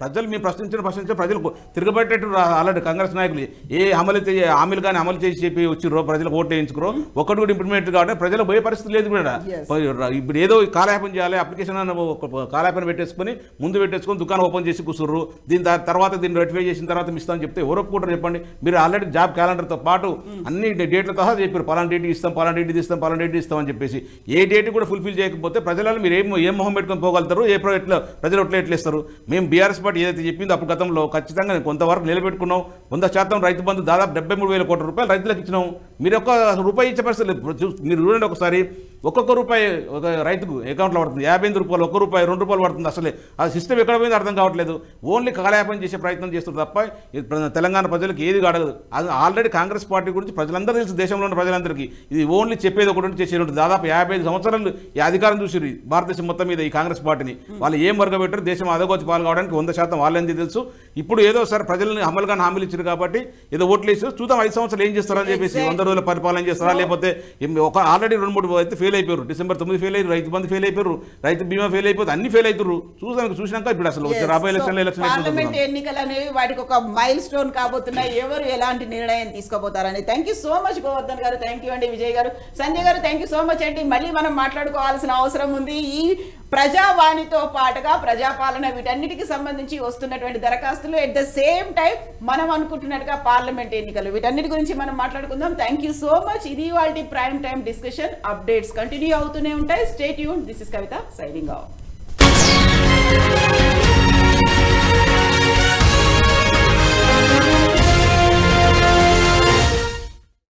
ప్రజలు మేము ప్రశ్నించిన ప్రజలు తిరగబెట్టేట్టు ఆల్రెడీ కాంగ్రెస్ నాయకులు ఏ హామీలు కానీ అమలు చేసి చెప్పి వచ్చిర్రో, ప్రజలకు ఓట్లు వేయించుకురో, ఒక్కటి కూడా ఇంప్లిమెంట్ కాబట్టి ప్రజలు పోయే పరిస్థితి లేదు కూడా. ఇప్పుడు ఏదో కాలయాపన చేయాలి, అప్లికేషన్ కాలయాపన పెట్టేసుకొని దుకాణం ఓపెన్ చేసి కూర్చుర్రు. తర్వాత దీన్ని రెటిఫై చేసిన తర్వాత ఇస్తామని చెప్తే ఎవరు ఒప్పుకుంటారు చెప్పండి? మీరు ఆల్రెడీ జాబ్ క్యాలెండర్తో పాటు అన్ని డేట్లతో చెప్పారు, పలానా డేట్ ఇస్తాం, పలానా డేట్ ఇస్తామని చెప్పేసి. ఏ డేట్ కూడా ఫుల్ఫిల్ చేయకపోతే ప్రజలను మీరు ఏం మొహం పెట్టుకొని పోగలుగుతారు? ప్రజలు ఎట్లా ఇస్తారు? మేము బీఆర్ఎస్ పార్టీ ఏదైతే చెప్పిందో అప్పుడు గతంలో ఖచ్చితంగా కొంతవరకు నిలబెట్టుకున్నాం. 100% రైతు బంధు దాదాపు 73,000 కోట్ల రూపాయలు రైతులకు ఇచ్చినాం. మీరు ఒక్క రూపాయి ఇచ్చే పరిస్థితి లేదు. మీరు చూడండి ఒకసారి, ఒక్కొక్క రూపాయి ఒక రైతుకు అకౌంట్లో పడుతుంది. 58 రూపాయలు, 1 రూపాయి, 2 రూపాయలు పడుతుంది. అసలే ఆ సిస్టమ్ ఎక్కడ పోయింది అర్థం కావట్లేదు. ఓన్లీ కాలయాపన చేసే ప్రయత్నం చేస్తారు తప్ప తెలంగాణ ప్రజలకు ఏది అడగదు. అది ఆల్రెడీ కాంగ్రెస్ పార్టీ గురించి ప్రజలందరూ తెలుసు, దేశంలో ఉన్న ప్రజలందరికీ. ఇది ఓన్లీ చెప్పేది ఒకటి చేసేది ఉంటుంది. దాదాపు 55 సంవత్సరాలు ఈ అధికారం చూసిరు భారతదేశం మొత్తం మీద ఈ కాంగ్రెస్ పార్టీని. వాళ్ళు ఏం వర్గపెట్టారు, దేశం అదగోచి పాలు కావడానికి 100% వాళ్ళని తెలుసు. ఇప్పుడు ఏదో సార్ ప్రజల్ని అమలుగా హామీలు ఇచ్చారు కాబట్టి ఏదో ఓట్లు వేసి చూద్దాం 5 సంవత్సరాలు ఏం చేస్తారని చెప్పేసి 100 రోజుల పరిపాలన చేస్తారా, లేకపోతే ఒక ఆల్రెడీ 2-3 అయితే ఫెయిల్ అయిపోయారు. December 9 ఫెయిల్ అయ్యారు, రైతు బంధు ఫెయిల్ అయిపోయారు, రైతు బీమా ఫెయిల్ అయిపోతే అన్ని ఫెయిల్ అవుతారు. చూసినాక ఇప్పుడు అసలు రాబోయే ఎలక్షన్ పార్లమెంట్ ఎన్నికలు అనేవి వాటికి ఒక మైల్ స్టోన్ కాబోతున్నాయి. ఎవరు ఎలాంటి నిర్ణయం తీసుకోబోతారని. Thank you so much Govardhan గారు, థ్యాంక్ యూ అండి. విజయ్ గారు, సంజయ్ గారు, థ్యాంక్ యూ సో మచ్ అండి. మళ్ళీ మనం మాట్లాడుకోవాల్సిన అవసరం ఉంది. ఈ ప్రజావాణితో పాటుగా ప్రజాపాలన వీటన్నిటికి సంబంధించి వస్తున్నటువంటి దరఖాస్తులు ఎట్ ద సేమ్ టైం మనం అనుకుంటున్నట్టుగా పార్లమెంట్ ఎన్నికలు వీటన్నిటి గురించి మనం మాట్లాడుకుందాం. Thank you so much. ఇది వాళ్ళ prime time discussion. Updates continue అవుతూనే ఉంటాయి. Stay tuned. This is Kavitha signing off.